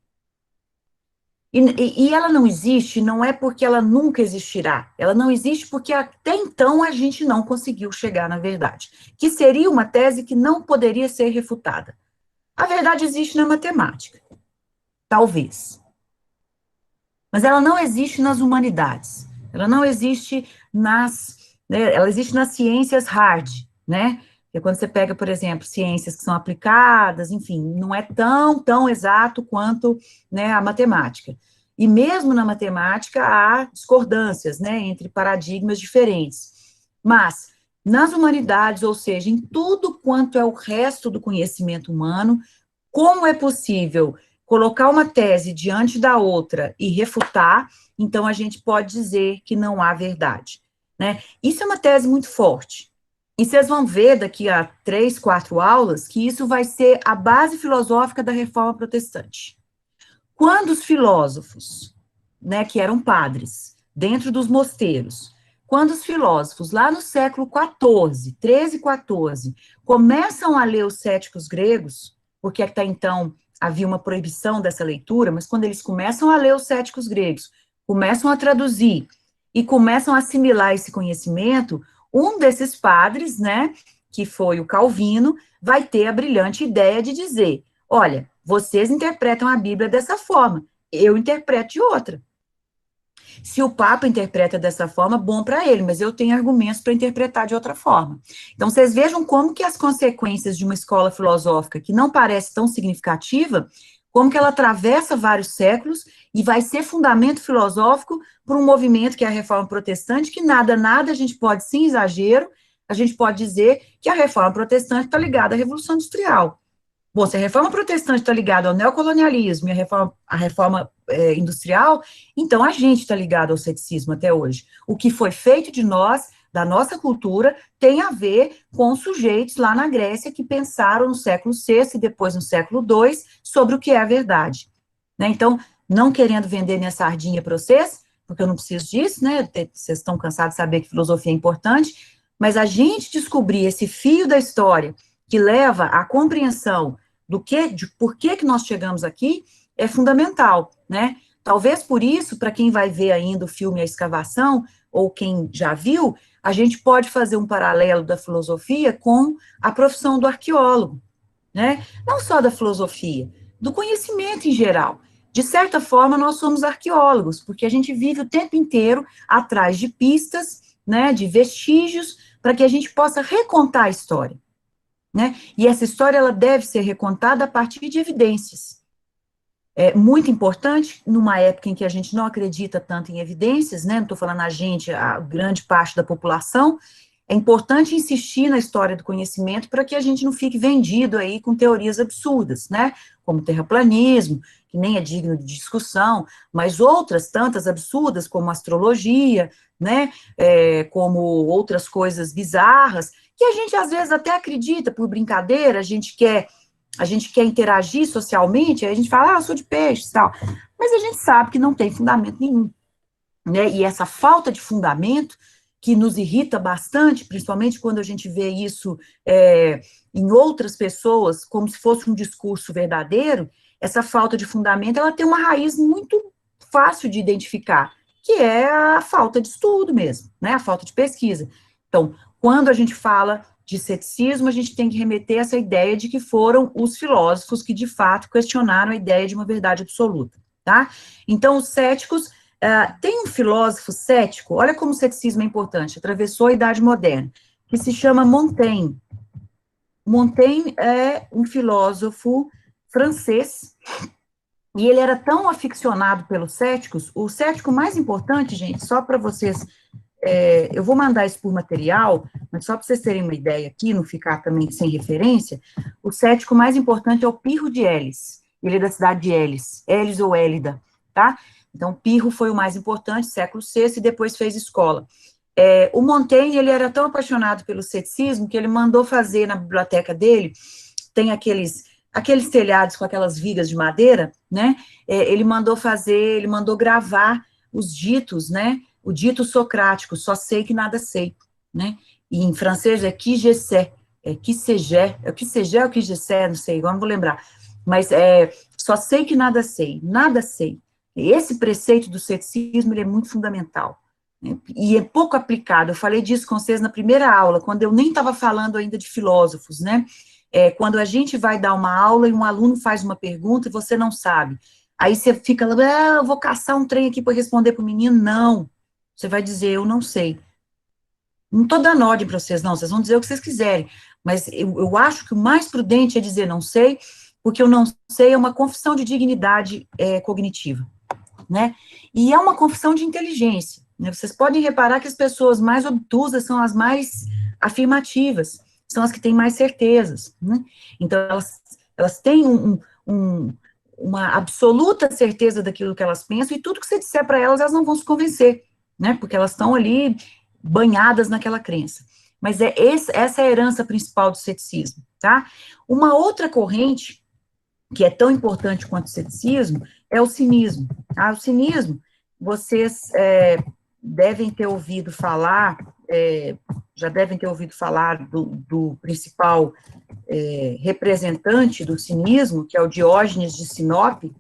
E ela não existe, não é porque ela nunca existirá, ela não existe porque até então a gente não conseguiu chegar na verdade, que seria uma tese que não poderia ser refutada. A verdade existe na matemática, talvez, mas ela não existe nas humanidades, ela não existe né, ela existe nas ciências hard, né? É quando você pega, por exemplo, ciências que são aplicadas, enfim, não é tão exato quanto, né, a matemática. E mesmo na matemática há discordâncias, né, entre paradigmas diferentes. Mas nas humanidades, ou seja, em tudo quanto é o resto do conhecimento humano, como é possível colocar uma tese diante da outra e refutar, então a gente pode dizer que não há verdade, né? Isso é uma tese muito forte. E vocês vão ver daqui a 3, 4 aulas que isso vai ser a base filosófica da Reforma Protestante. Quando os filósofos, né, que eram padres, dentro dos mosteiros, quando os filósofos, lá no século XIV, 13 e 14, começam a ler os céticos gregos, porque até então havia uma proibição dessa leitura, mas quando eles começam a ler os céticos gregos, começam a traduzir e começam a assimilar esse conhecimento, um desses padres, né, que foi o Calvino, vai ter a brilhante ideia de dizer, olha, vocês interpretam a Bíblia dessa forma, eu interpreto de outra. Se o Papa interpreta dessa forma, bom para ele, mas eu tenho argumentos para interpretar de outra forma. Então, vocês vejam como que as consequências de uma escola filosófica que não parece tão significativa, como que ela atravessa vários séculos e vai ser fundamento filosófico para um movimento que é a Reforma Protestante, que nada, a gente pode, sem exagero, a gente pode dizer que a Reforma Protestante está ligada à Revolução Industrial. Bom, se a reforma protestante está ligada ao neocolonialismo e a reforma industrial, então a gente está ligado ao ceticismo até hoje. O que foi feito de nós, da nossa cultura, tem a ver com sujeitos lá na Grécia que pensaram no século VI e depois no século II sobre o que é a verdade. Né? Então, não querendo vender minha sardinha para vocês, porque eu não preciso disso, né? Vocês estão cansados de saber que filosofia é importante, mas a gente descobrir esse fio da história que leva à compreensão de por que nós chegamos aqui, é fundamental, né? Talvez por isso, para quem vai ver ainda o filme A Escavação, ou quem já viu, a gente pode fazer um paralelo da filosofia com a profissão do arqueólogo, né? Não só da filosofia, do conhecimento em geral. De certa forma, nós somos arqueólogos, porque a gente vive o tempo inteiro atrás de pistas, né, de vestígios, para que a gente possa recontar a história. Né? E essa história ela deve ser recontada a partir de evidências. É muito importante, numa época em que a gente não acredita tanto em evidências, né? Não estou falando a gente, a grande parte da população, é importante insistir na história do conhecimento para que a gente não fique vendido aí com teorias absurdas, né? Como terraplanismo, que nem é digno de discussão, mas outras tantas absurdas, como astrologia, né? Como outras coisas bizarras, que a gente às vezes até acredita por brincadeira, a gente quer interagir socialmente, aí a gente fala, eu sou de peixes e tal, mas a gente sabe que não tem fundamento nenhum, né? E essa falta de fundamento que nos irrita bastante, principalmente quando a gente vê isso em outras pessoas, como se fosse um discurso verdadeiro, essa falta de fundamento, ela tem uma raiz muito fácil de identificar, que é a falta de estudo mesmo, né? A falta de pesquisa. Então, quando a gente fala de ceticismo, a gente tem que remeter essa ideia de que foram os filósofos que, de fato, questionaram a ideia de uma verdade absoluta, tá? Então, os céticos, tem um filósofo cético, olha como o ceticismo é importante, atravessou a Idade Moderna, que se chama Montaigne. Montaigne é um filósofo francês, e ele era tão aficionado pelos céticos, o cético mais importante, gente, só para vocês eu vou mandar isso por material, mas só para vocês terem uma ideia aqui, não ficar também sem referência, o cético mais importante é o Pirro de Elis, ele é da cidade de Elis ou Élida, tá? Então, Pirro foi o mais importante, século VI, e depois fez escola. O Montaigne, ele era tão apaixonado pelo ceticismo que ele mandou fazer na biblioteca dele, tem aqueles telhados com aquelas vigas de madeira, né? Ele mandou fazer, ele mandou gravar os ditos, né? O dito socrático, só sei que nada sei, né? E em francês é qui je sais, qui sais-je, qui sais-je ou qui je sais, não sei, agora não vou lembrar. Mas só sei que nada sei, nada sei. Esse preceito do ceticismo, ele é muito fundamental, né? E é pouco aplicado. Eu falei disso com vocês na primeira aula, quando eu nem estava falando ainda de filósofos, né? Quando a gente vai dar uma aula e um aluno faz uma pergunta e você não sabe. Aí você fica, eu vou caçar um trem aqui para responder para o menino. Não. Você vai dizer, eu não sei. Não estou dando ordem para vocês, não. Vocês vão dizer o que vocês quiserem. Mas eu acho que o mais prudente é dizer não sei, porque o não sei é uma confissão de dignidade cognitiva, né? E é uma confissão de inteligência, né? Vocês podem reparar que as pessoas mais obtusas são as mais afirmativas, são as que têm mais certezas, né? Então, elas têm uma absoluta certeza daquilo que elas pensam, e tudo que você disser para elas, elas não vão se convencer, né? Porque elas estão ali banhadas naquela crença. Mas essa é a herança principal do ceticismo, tá? Uma outra corrente que é tão importante quanto o ceticismo, é o cinismo. O cinismo, vocês devem ter ouvido falar, já devem ter ouvido falar do principal representante do cinismo, que é o Diógenes de Sinope.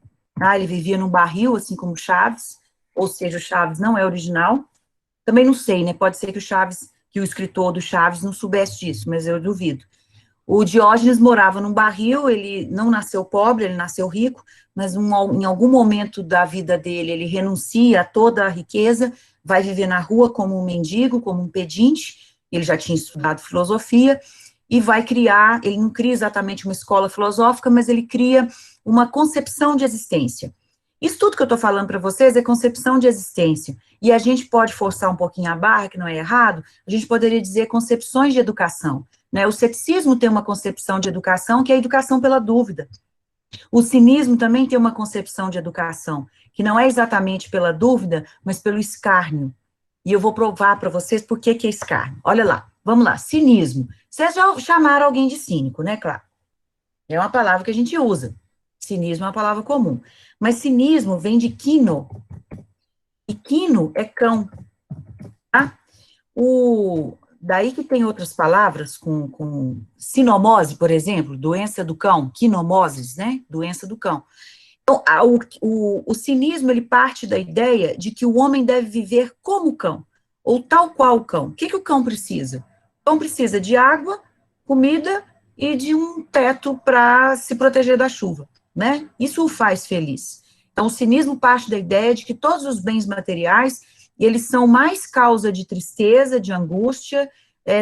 Ele vivia num barril, assim como Chaves, ou seja, o Chaves não é original. Também não sei, né? Pode ser que o escritor do Chaves não soubesse disso, mas eu duvido. O Diógenes morava num barril, ele não nasceu pobre, ele nasceu rico, mas em algum momento da vida dele, ele renuncia a toda a riqueza, vai viver na rua como um mendigo, como um pedinte, ele já tinha estudado filosofia, e vai criar, ele não cria exatamente uma escola filosófica, mas ele cria uma concepção de existência. Isso tudo que eu estou falando para vocês é concepção de existência, e a gente pode forçar um pouquinho a barra, que não é errado, a gente poderia dizer concepções de educação, né? O ceticismo tem uma concepção de educação que é a educação pela dúvida. O cinismo também tem uma concepção de educação, que não é exatamente pela dúvida, mas pelo escárnio. E eu vou provar para vocês por que é escárnio. Olha lá, vamos lá, cinismo. Vocês já chamaram alguém de cínico, né, claro? É uma palavra que a gente usa. Cinismo é uma palavra comum. Mas cinismo vem de quino. E quino é cão. Tá? Daí que tem outras palavras, com sinomose, por exemplo, doença do cão, quinomoses, né? Doença do cão. Então, o cinismo, ele parte da ideia de que o homem deve viver como o cão, ou tal qual o cão. O que o cão precisa? O cão precisa de água, comida e de um teto para se proteger da chuva, né? Isso o faz feliz. Então, o cinismo parte da ideia de que todos os bens materiais, eles são mais causa de tristeza, de angústia,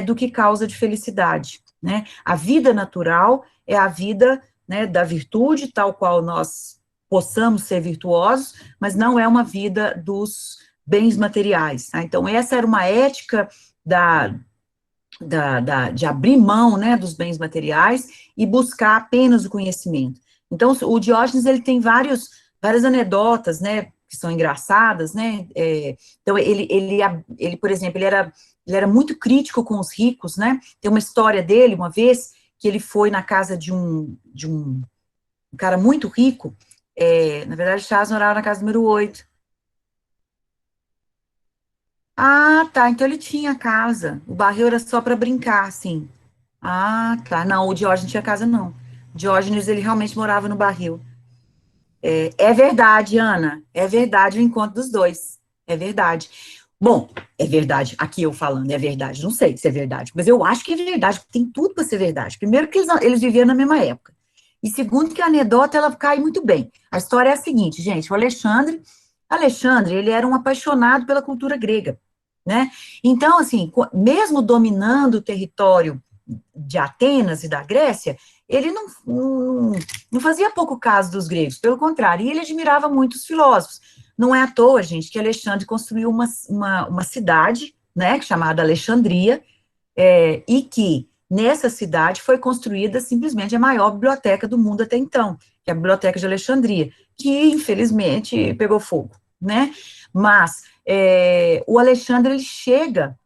do que causa de felicidade, né? A vida natural é a vida, né, da virtude, tal qual nós possamos ser virtuosos, mas não é uma vida dos bens materiais, tá? Então, essa era uma ética de abrir mão, né, dos bens materiais e buscar apenas o conhecimento. Então, o Diógenes, ele tem várias anedotas, né, que são engraçadas, né, então, ele, por exemplo, ele era muito crítico com os ricos, né, tem uma história dele, uma vez, que ele foi na casa de um cara muito rico, na verdade, Charles morava na casa número 8. Ah, tá, então ele tinha casa, o barril era só para brincar, assim. Ah, tá, não, o Diógenes não tinha casa, não. O Diógenes, ele realmente morava no barril. É verdade, Ana, é verdade o encontro dos dois, é verdade. Bom, é verdade, aqui eu falando, é verdade, não sei se é verdade, mas eu acho que é verdade, tem tudo para ser verdade. Primeiro que eles viviam na mesma época, e segundo que a anedota, ela cai muito bem. A história é a seguinte, gente, o Alexandre, ele era um apaixonado pela cultura grega, né? Então, assim, mesmo dominando o território de Atenas e da Grécia, ele não fazia pouco caso dos gregos, pelo contrário, e ele admirava muito os filósofos. Não é à toa, gente, que Alexandre construiu uma cidade, né, chamada Alexandria, e que nessa cidade foi construída simplesmente a maior biblioteca do mundo até então, que é a Biblioteca de Alexandria, que infelizmente pegou fogo, né? Mas o Alexandre, ele chega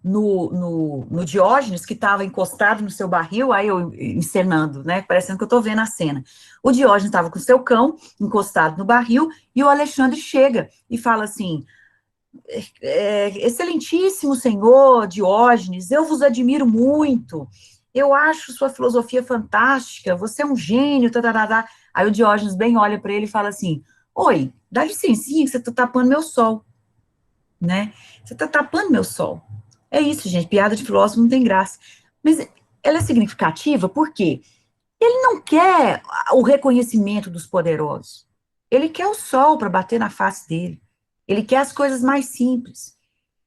no Diógenes, que estava encostado no seu barril, aí eu encenando, né, parecendo que eu estou vendo a cena. O Diógenes estava com o seu cão encostado no barril, e o Alexandre chega e fala assim, excelentíssimo senhor Diógenes, eu vos admiro muito, eu acho sua filosofia fantástica, você é um gênio, tá, tá, tá, tá. Aí o Diógenes bem olha para ele e fala assim, oi, dá licencinha que você está tapando meu sol, né? Você está tapando meu sol. É isso, gente, piada de filósofo não tem graça. Mas ela é significativa porque ele não quer o reconhecimento dos poderosos. Ele quer o sol para bater na face dele. Ele quer as coisas mais simples.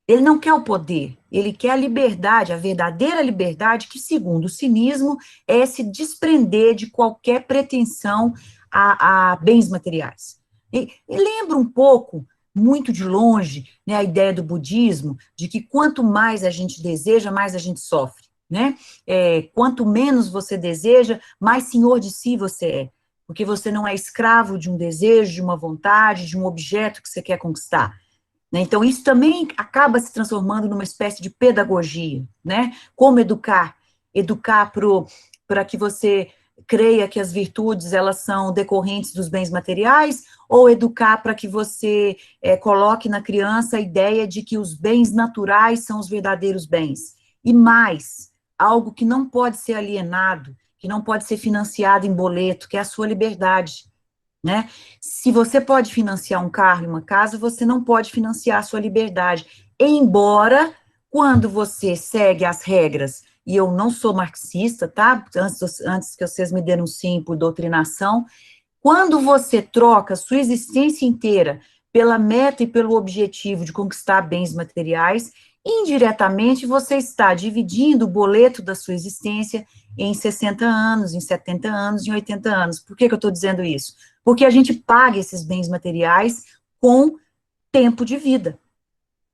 Ele não quer o poder, ele quer a liberdade, a verdadeira liberdade, que, segundo o cinismo, é se desprender de qualquer pretensão a bens materiais. E lembra um pouco, muito de longe, né, a ideia do budismo, de que quanto mais a gente deseja, mais a gente sofre, né? Quanto menos você deseja, mais senhor de si você é, porque você não é escravo de um desejo, de uma vontade, de um objeto que você quer conquistar. Né? Então, isso também acaba se transformando numa espécie de pedagogia, né? Como educar? Educar para que você creia que as virtudes, elas são decorrentes dos bens materiais, ou educar para que você coloque na criança a ideia de que os bens naturais são os verdadeiros bens. E mais, algo que não pode ser alienado, que não pode ser financiado em boleto, que é a sua liberdade, né? Se você pode financiar um carro e uma casa, você não pode financiar a sua liberdade. Embora, quando você segue as regras, e eu não sou marxista, tá? Antes que vocês me denunciem por doutrinação, quando você troca sua existência inteira pela meta e pelo objetivo de conquistar bens materiais, indiretamente você está dividindo o boleto da sua existência em 60 anos, em 70 anos, em 80 anos. Por que eu estou dizendo isso? Porque a gente paga esses bens materiais com tempo de vida,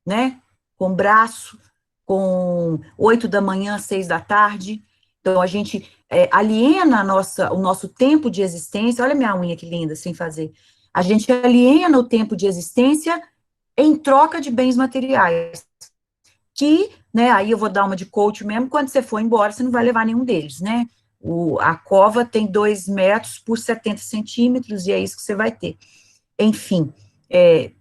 né? Com braço, com 8 da manhã, 6 da tarde. Então, a gente aliena o nosso tempo de existência. Olha minha unha que linda, sem fazer. A gente aliena o tempo de existência em troca de bens materiais. Que, né, aí eu vou dar uma de coach mesmo, quando você for embora, você não vai levar nenhum deles, né? A cova tem 2 metros por 70 centímetros, e é isso que você vai ter. Enfim,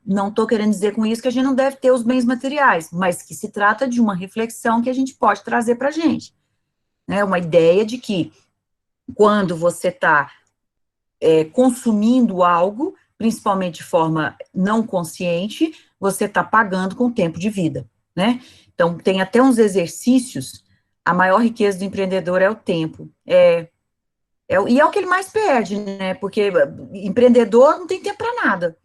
não estou querendo dizer com isso que a gente não deve ter os bens materiais, mas que se trata de uma reflexão que a gente pode trazer para a gente. Né? Uma ideia de que quando você está consumindo algo, principalmente de forma não consciente, você está pagando com tempo de vida, né? Então, tem até uns exercícios, a maior riqueza do empreendedor é o tempo. E é o que ele mais perde, né? Porque empreendedor não tem tempo para nada.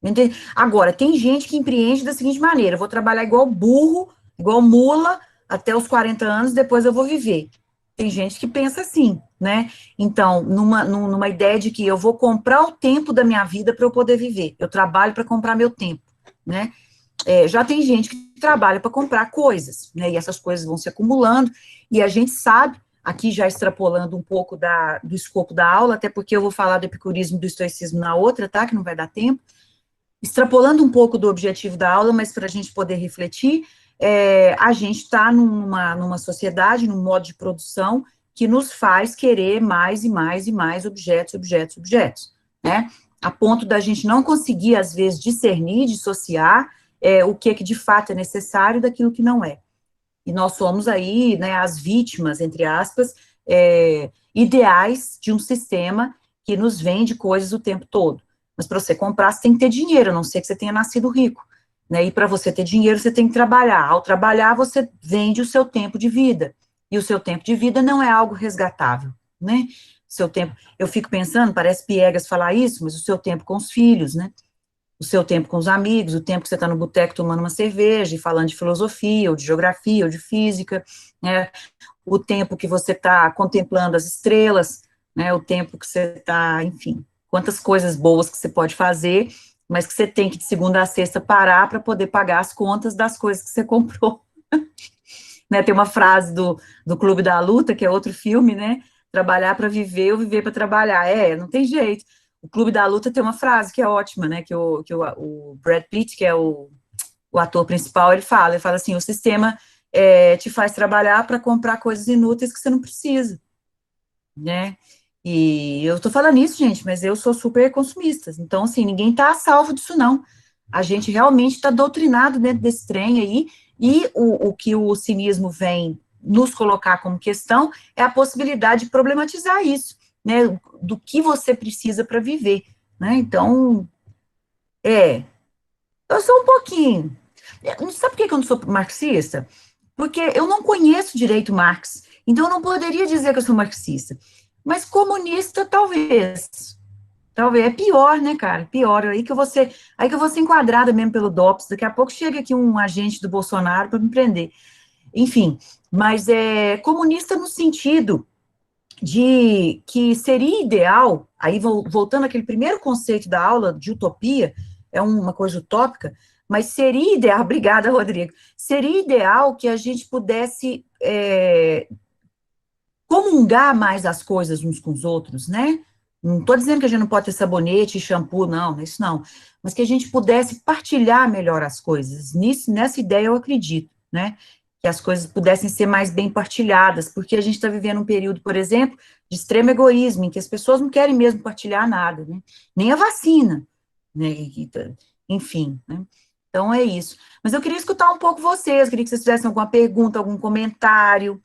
Entende? Agora, tem gente que empreende da seguinte maneira: eu vou trabalhar igual burro, igual mula, até os 40 anos, depois eu vou viver. Tem gente que pensa assim, né? Então, numa ideia de que eu vou comprar o tempo da minha vida para eu poder viver. Eu trabalho para comprar meu tempo, né? Já tem gente que trabalha para comprar coisas, né? E essas coisas vão se acumulando, e a gente sabe, aqui já extrapolando um pouco do escopo da aula, até porque eu vou falar do epicurismo e do estoicismo na outra, tá? Que não vai dar tempo. Extrapolando um pouco do objetivo da aula, mas para a gente poder refletir, a gente está numa sociedade, num modo de produção que nos faz querer mais e mais e mais objetos, objetos, objetos, né? A ponto da gente não conseguir, às vezes, discernir, dissociar o que de fato é necessário daquilo que não é. E nós somos aí, né, as vítimas, entre aspas, ideais de um sistema que nos vende coisas o tempo todo. Mas para você comprar, você tem que ter dinheiro, a não ser que você tenha nascido rico. Né? E para você ter dinheiro, você tem que trabalhar. Ao trabalhar, você vende o seu tempo de vida. E o seu tempo de vida não é algo resgatável, né? Seu tempo, eu fico pensando, parece piegas falar isso, mas o seu tempo com os filhos, né? O seu tempo com os amigos, o tempo que você está no boteco tomando uma cerveja e falando de filosofia, ou de geografia, ou de física, né? O tempo que você está contemplando as estrelas, né? O tempo que você está, enfim, quantas coisas boas que você pode fazer, mas que você tem que de segunda a sexta parar para poder pagar as contas das coisas que você comprou. Né? Tem uma frase do Clube da Luta, que é outro filme, né? Trabalhar para viver ou viver para trabalhar. Não tem jeito. o Clube da Luta tem uma frase que é ótima, né, o Brad Pitt, que é o ator principal, ele fala assim, o sistema te faz trabalhar para comprar coisas inúteis que você não precisa, né? E eu tô falando isso, gente, mas eu sou super consumista, então, assim, ninguém tá a salvo disso, não. A gente realmente está doutrinado dentro desse trem aí, e o que o cinismo vem nos colocar como questão é a possibilidade de problematizar isso, né, do que você precisa para viver, né, então, eu sou um pouquinho, sabe por que eu não sou marxista? Porque eu não conheço direito Marx, então eu não poderia dizer que eu sou marxista, mas comunista, talvez, é pior, né, cara, pior, aí que eu vou ser enquadrada mesmo pelo DOPS, daqui a pouco chega aqui um agente do Bolsonaro para me prender, enfim, mas é comunista no sentido de que seria ideal, aí voltando àquele primeiro conceito da aula de utopia, é uma coisa utópica, mas seria ideal, obrigada, Rodrigo, seria ideal que a gente pudesse comungar mais as coisas uns com os outros, né? Não estou dizendo que a gente não pode ter sabonete e shampoo, não, isso não, mas que a gente pudesse partilhar melhor as coisas, nessa ideia eu acredito, né? Que as coisas pudessem ser mais bem partilhadas, porque a gente está vivendo um período, por exemplo, de extremo egoísmo, em que as pessoas não querem mesmo partilhar nada, né? Nem a vacina, né? Enfim, né? Então é isso. Mas eu queria escutar um pouco vocês, queria que vocês fizessem alguma pergunta, algum comentário,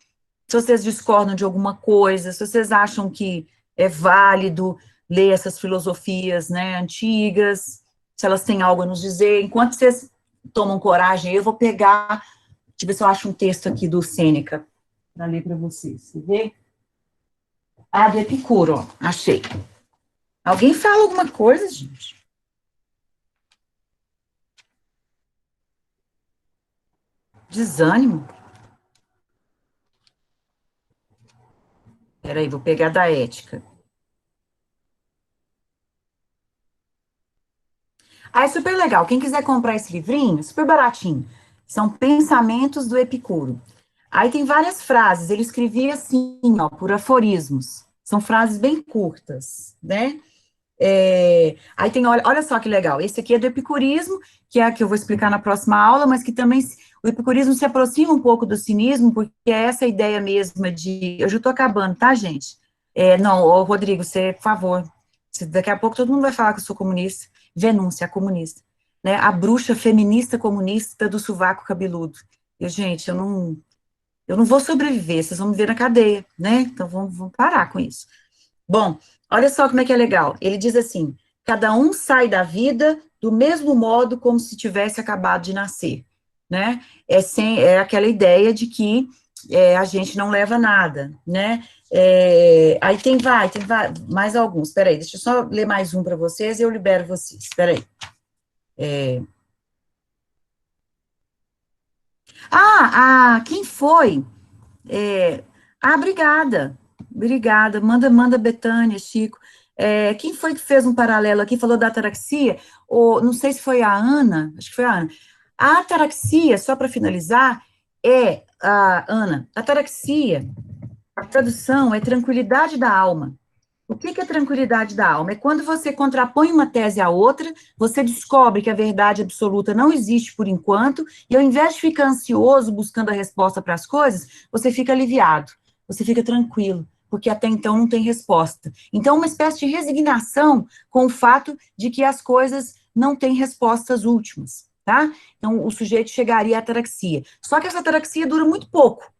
se vocês discordam de alguma coisa, se vocês acham que é válido ler essas filosofias, né, antigas, se elas têm algo a nos dizer. Enquanto vocês tomam coragem, eu vou pegar, deixa eu ver se eu acho um texto aqui do Sêneca para ler para vocês. Você vê? Ah, do Epicuro, ó, achei. Alguém fala alguma coisa, gente? Desânimo? Peraí, vou pegar da ética. Ah, é super legal. Quem quiser comprar esse livrinho, super baratinho. São Pensamentos do Epicuro. Aí tem várias frases. Ele escrevia assim, ó, por aforismos. São frases bem curtas, né? Aí tem, olha só que legal. Esse aqui é do epicurismo, que é a que eu vou explicar na próxima aula, mas que também o epicurismo se aproxima um pouco do cinismo, porque é essa ideia mesma de. Eu já estou acabando, tá, gente? Não, ô, Rodrigo, você, por favor. Daqui a pouco todo mundo vai falar que eu sou comunista. Denúncia, comunista. Né? A bruxa feminista comunista do sovaco cabeludo. Gente, eu não vou sobreviver, vocês vão me ver na cadeia, né? Então vamos parar com isso. Bom, olha só como é que é legal. Ele diz assim: cada um sai da vida do mesmo modo como se tivesse acabado de nascer, né? É aquela ideia de que a gente não leva nada, né? Aí tem mais alguns. Espera aí, deixa eu só ler mais um para vocês e eu libero vocês. Espera aí. Quem foi? É, obrigada. Obrigada. Manda Betânia, Chico. Quem foi que fez um paralelo aqui, falou da ataraxia? Ou, não sei se foi a Ana, acho que foi a Ana. A ataraxia, só para finalizar, Ana, ataraxia, a tradução é tranquilidade da alma. O que é tranquilidade da alma? É quando você contrapõe uma tese à outra, você descobre que a verdade absoluta não existe por enquanto, e ao invés de ficar ansioso buscando a resposta para as coisas, você fica aliviado, você fica tranquilo, porque até então não tem resposta. Então, uma espécie de resignação com o fato de que as coisas não têm respostas últimas, tá? Então, o sujeito chegaria à ataraxia. Só que essa ataraxia dura muito pouco.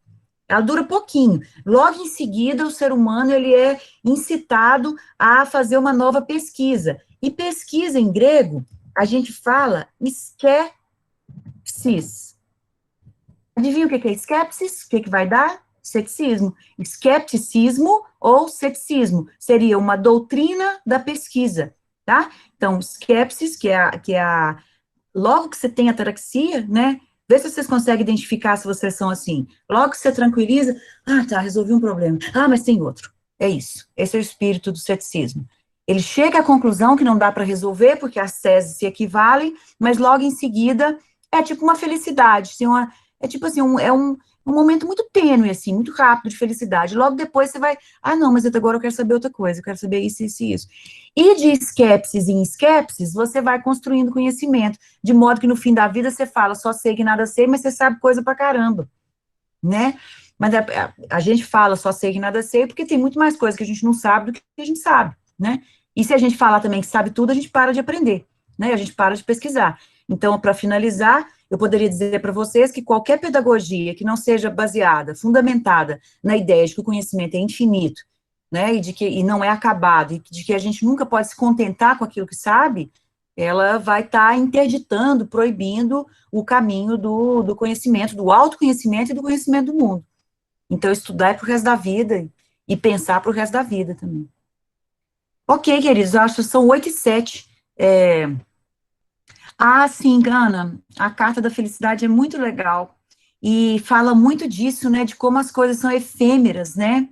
Ela dura pouquinho. Logo em seguida, o ser humano ele é incitado a fazer uma nova pesquisa. E pesquisa em grego, a gente fala skepsis. Adivinha o que é skepsis? O que vai dar? Ceticismo. Skepticismo ou ceticismo seria uma doutrina da pesquisa, tá? Então, skepsis, logo que você tem ataraxia, né? Vê se vocês conseguem identificar se vocês são assim. Logo que você tranquiliza, tá, resolvi um problema. Mas tem outro. É isso. Esse é o espírito do ceticismo. Ele chega à conclusão que não dá para resolver, porque as teses se equivalem, mas logo em seguida é tipo uma felicidade. É tipo assim, um momento muito tênue, assim, muito rápido de felicidade. Logo depois você vai, não, mas agora eu quero saber outra coisa, eu quero saber isso, isso e isso. E de esquepsis em esquepsis, você vai construindo conhecimento, de modo que no fim da vida você fala, só sei que nada sei, mas você sabe coisa pra caramba, né? Mas a gente fala só sei que nada sei, porque tem muito mais coisa que a gente não sabe do que a gente sabe, né? E se a gente falar também que sabe tudo, a gente para de aprender, né? A gente para de pesquisar. Então, para finalizar, eu poderia dizer para vocês que qualquer pedagogia que não seja baseada, fundamentada na ideia de que o conhecimento é infinito, né, e não é acabado, e de que a gente nunca pode se contentar com aquilo que sabe, ela vai estar interditando, proibindo o caminho do conhecimento, do autoconhecimento e do conhecimento do mundo. Então, estudar é para o resto da vida, e pensar para o resto da vida também. Ok, queridos, eu acho que são 8h07. Sim, Gana, a Carta da Felicidade é muito legal, e fala muito disso, né, de como as coisas são efêmeras, né,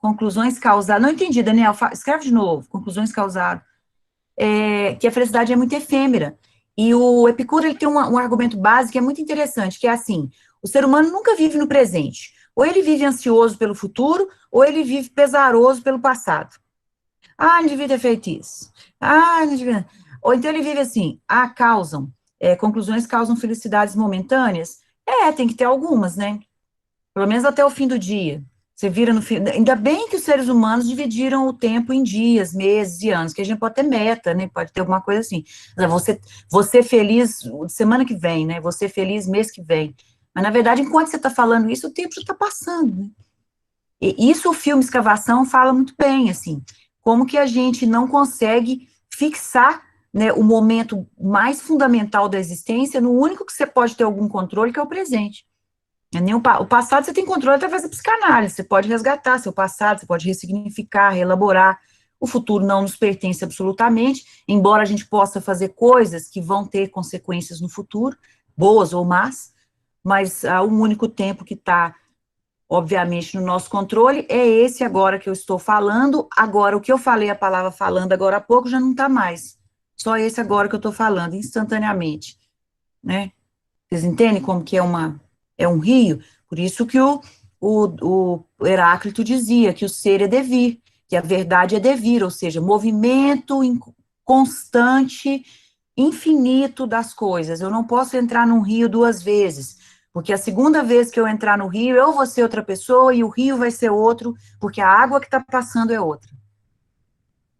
conclusões causadas, não entendi, Daniel, escreve de novo, conclusões causadas, que a felicidade é muito efêmera, e o Epicuro, ele tem um argumento básico que é muito interessante, que é assim, o ser humano nunca vive no presente, ou ele vive ansioso pelo futuro, ou ele vive pesaroso pelo passado. Não devia ter feito isso. Não devia. Ou então ele vive assim, conclusões causam felicidades momentâneas? Tem que ter algumas, né? Pelo menos até o fim do dia. Você vira no fim. Ainda bem que os seres humanos dividiram o tempo em dias, meses e anos, que a gente pode ter meta, né? Pode ter alguma coisa assim. Você feliz semana que vem, né? Você feliz mês que vem. Mas, na verdade, enquanto você está falando isso, o tempo já está passando, né? E isso o filme Escavação fala muito bem, assim, como que a gente não consegue fixar, né, o momento mais fundamental da existência no único que você pode ter algum controle, que é o presente. O passado você tem controle através da psicanálise, você pode resgatar seu passado, você pode ressignificar, reelaborar. O futuro não nos pertence absolutamente, embora a gente possa fazer coisas que vão ter consequências no futuro, boas ou más, mas o único tempo que está, obviamente, no nosso controle é esse agora que eu estou falando. Agora, o que eu falei, a palavra falando agora há pouco, já não está mais. Só esse agora que eu estou falando, instantaneamente, né? Vocês entendem como que é um rio? Por isso que o Heráclito dizia que o ser é devir, que a verdade é devir, ou seja, movimento constante, infinito das coisas. Eu não posso entrar num rio duas vezes, porque a segunda vez que eu entrar no rio, eu vou ser outra pessoa e o rio vai ser outro, porque a água que está passando é outra.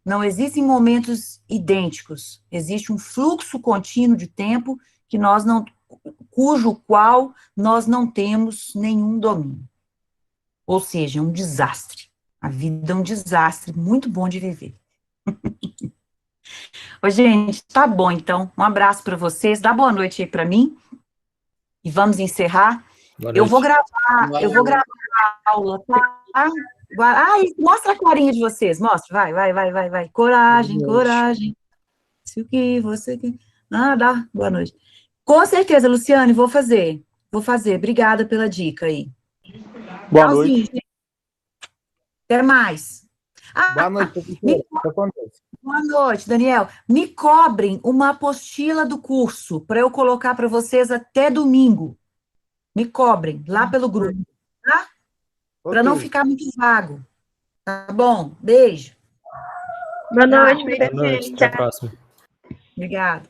Não existem momentos idênticos, existe um fluxo contínuo de tempo que cujo qual nós não temos nenhum domínio. Ou seja, um desastre. A vida é um desastre, muito bom de viver. Ô, gente, tá bom, então. Um abraço para vocês, dá boa noite aí para mim, e vamos encerrar. Eu vou gravar a aula, tá? Mostra a carinha de vocês, mostra, vai. Coragem, coragem. Se o que você quer. Dá, boa noite. Com certeza, Luciane, vou fazer. Obrigada pela dica aí. Boa Tchauzinho, noite. gente. Até mais. Boa noite, professor. Boa noite, Daniel. Me cobrem uma apostila do curso para eu colocar para vocês até domingo. Me cobrem lá pelo grupo, tá? Para não ficar muito vago. Tá bom? Beijo. Boa noite, Boa noite, até a próxima. Obrigada.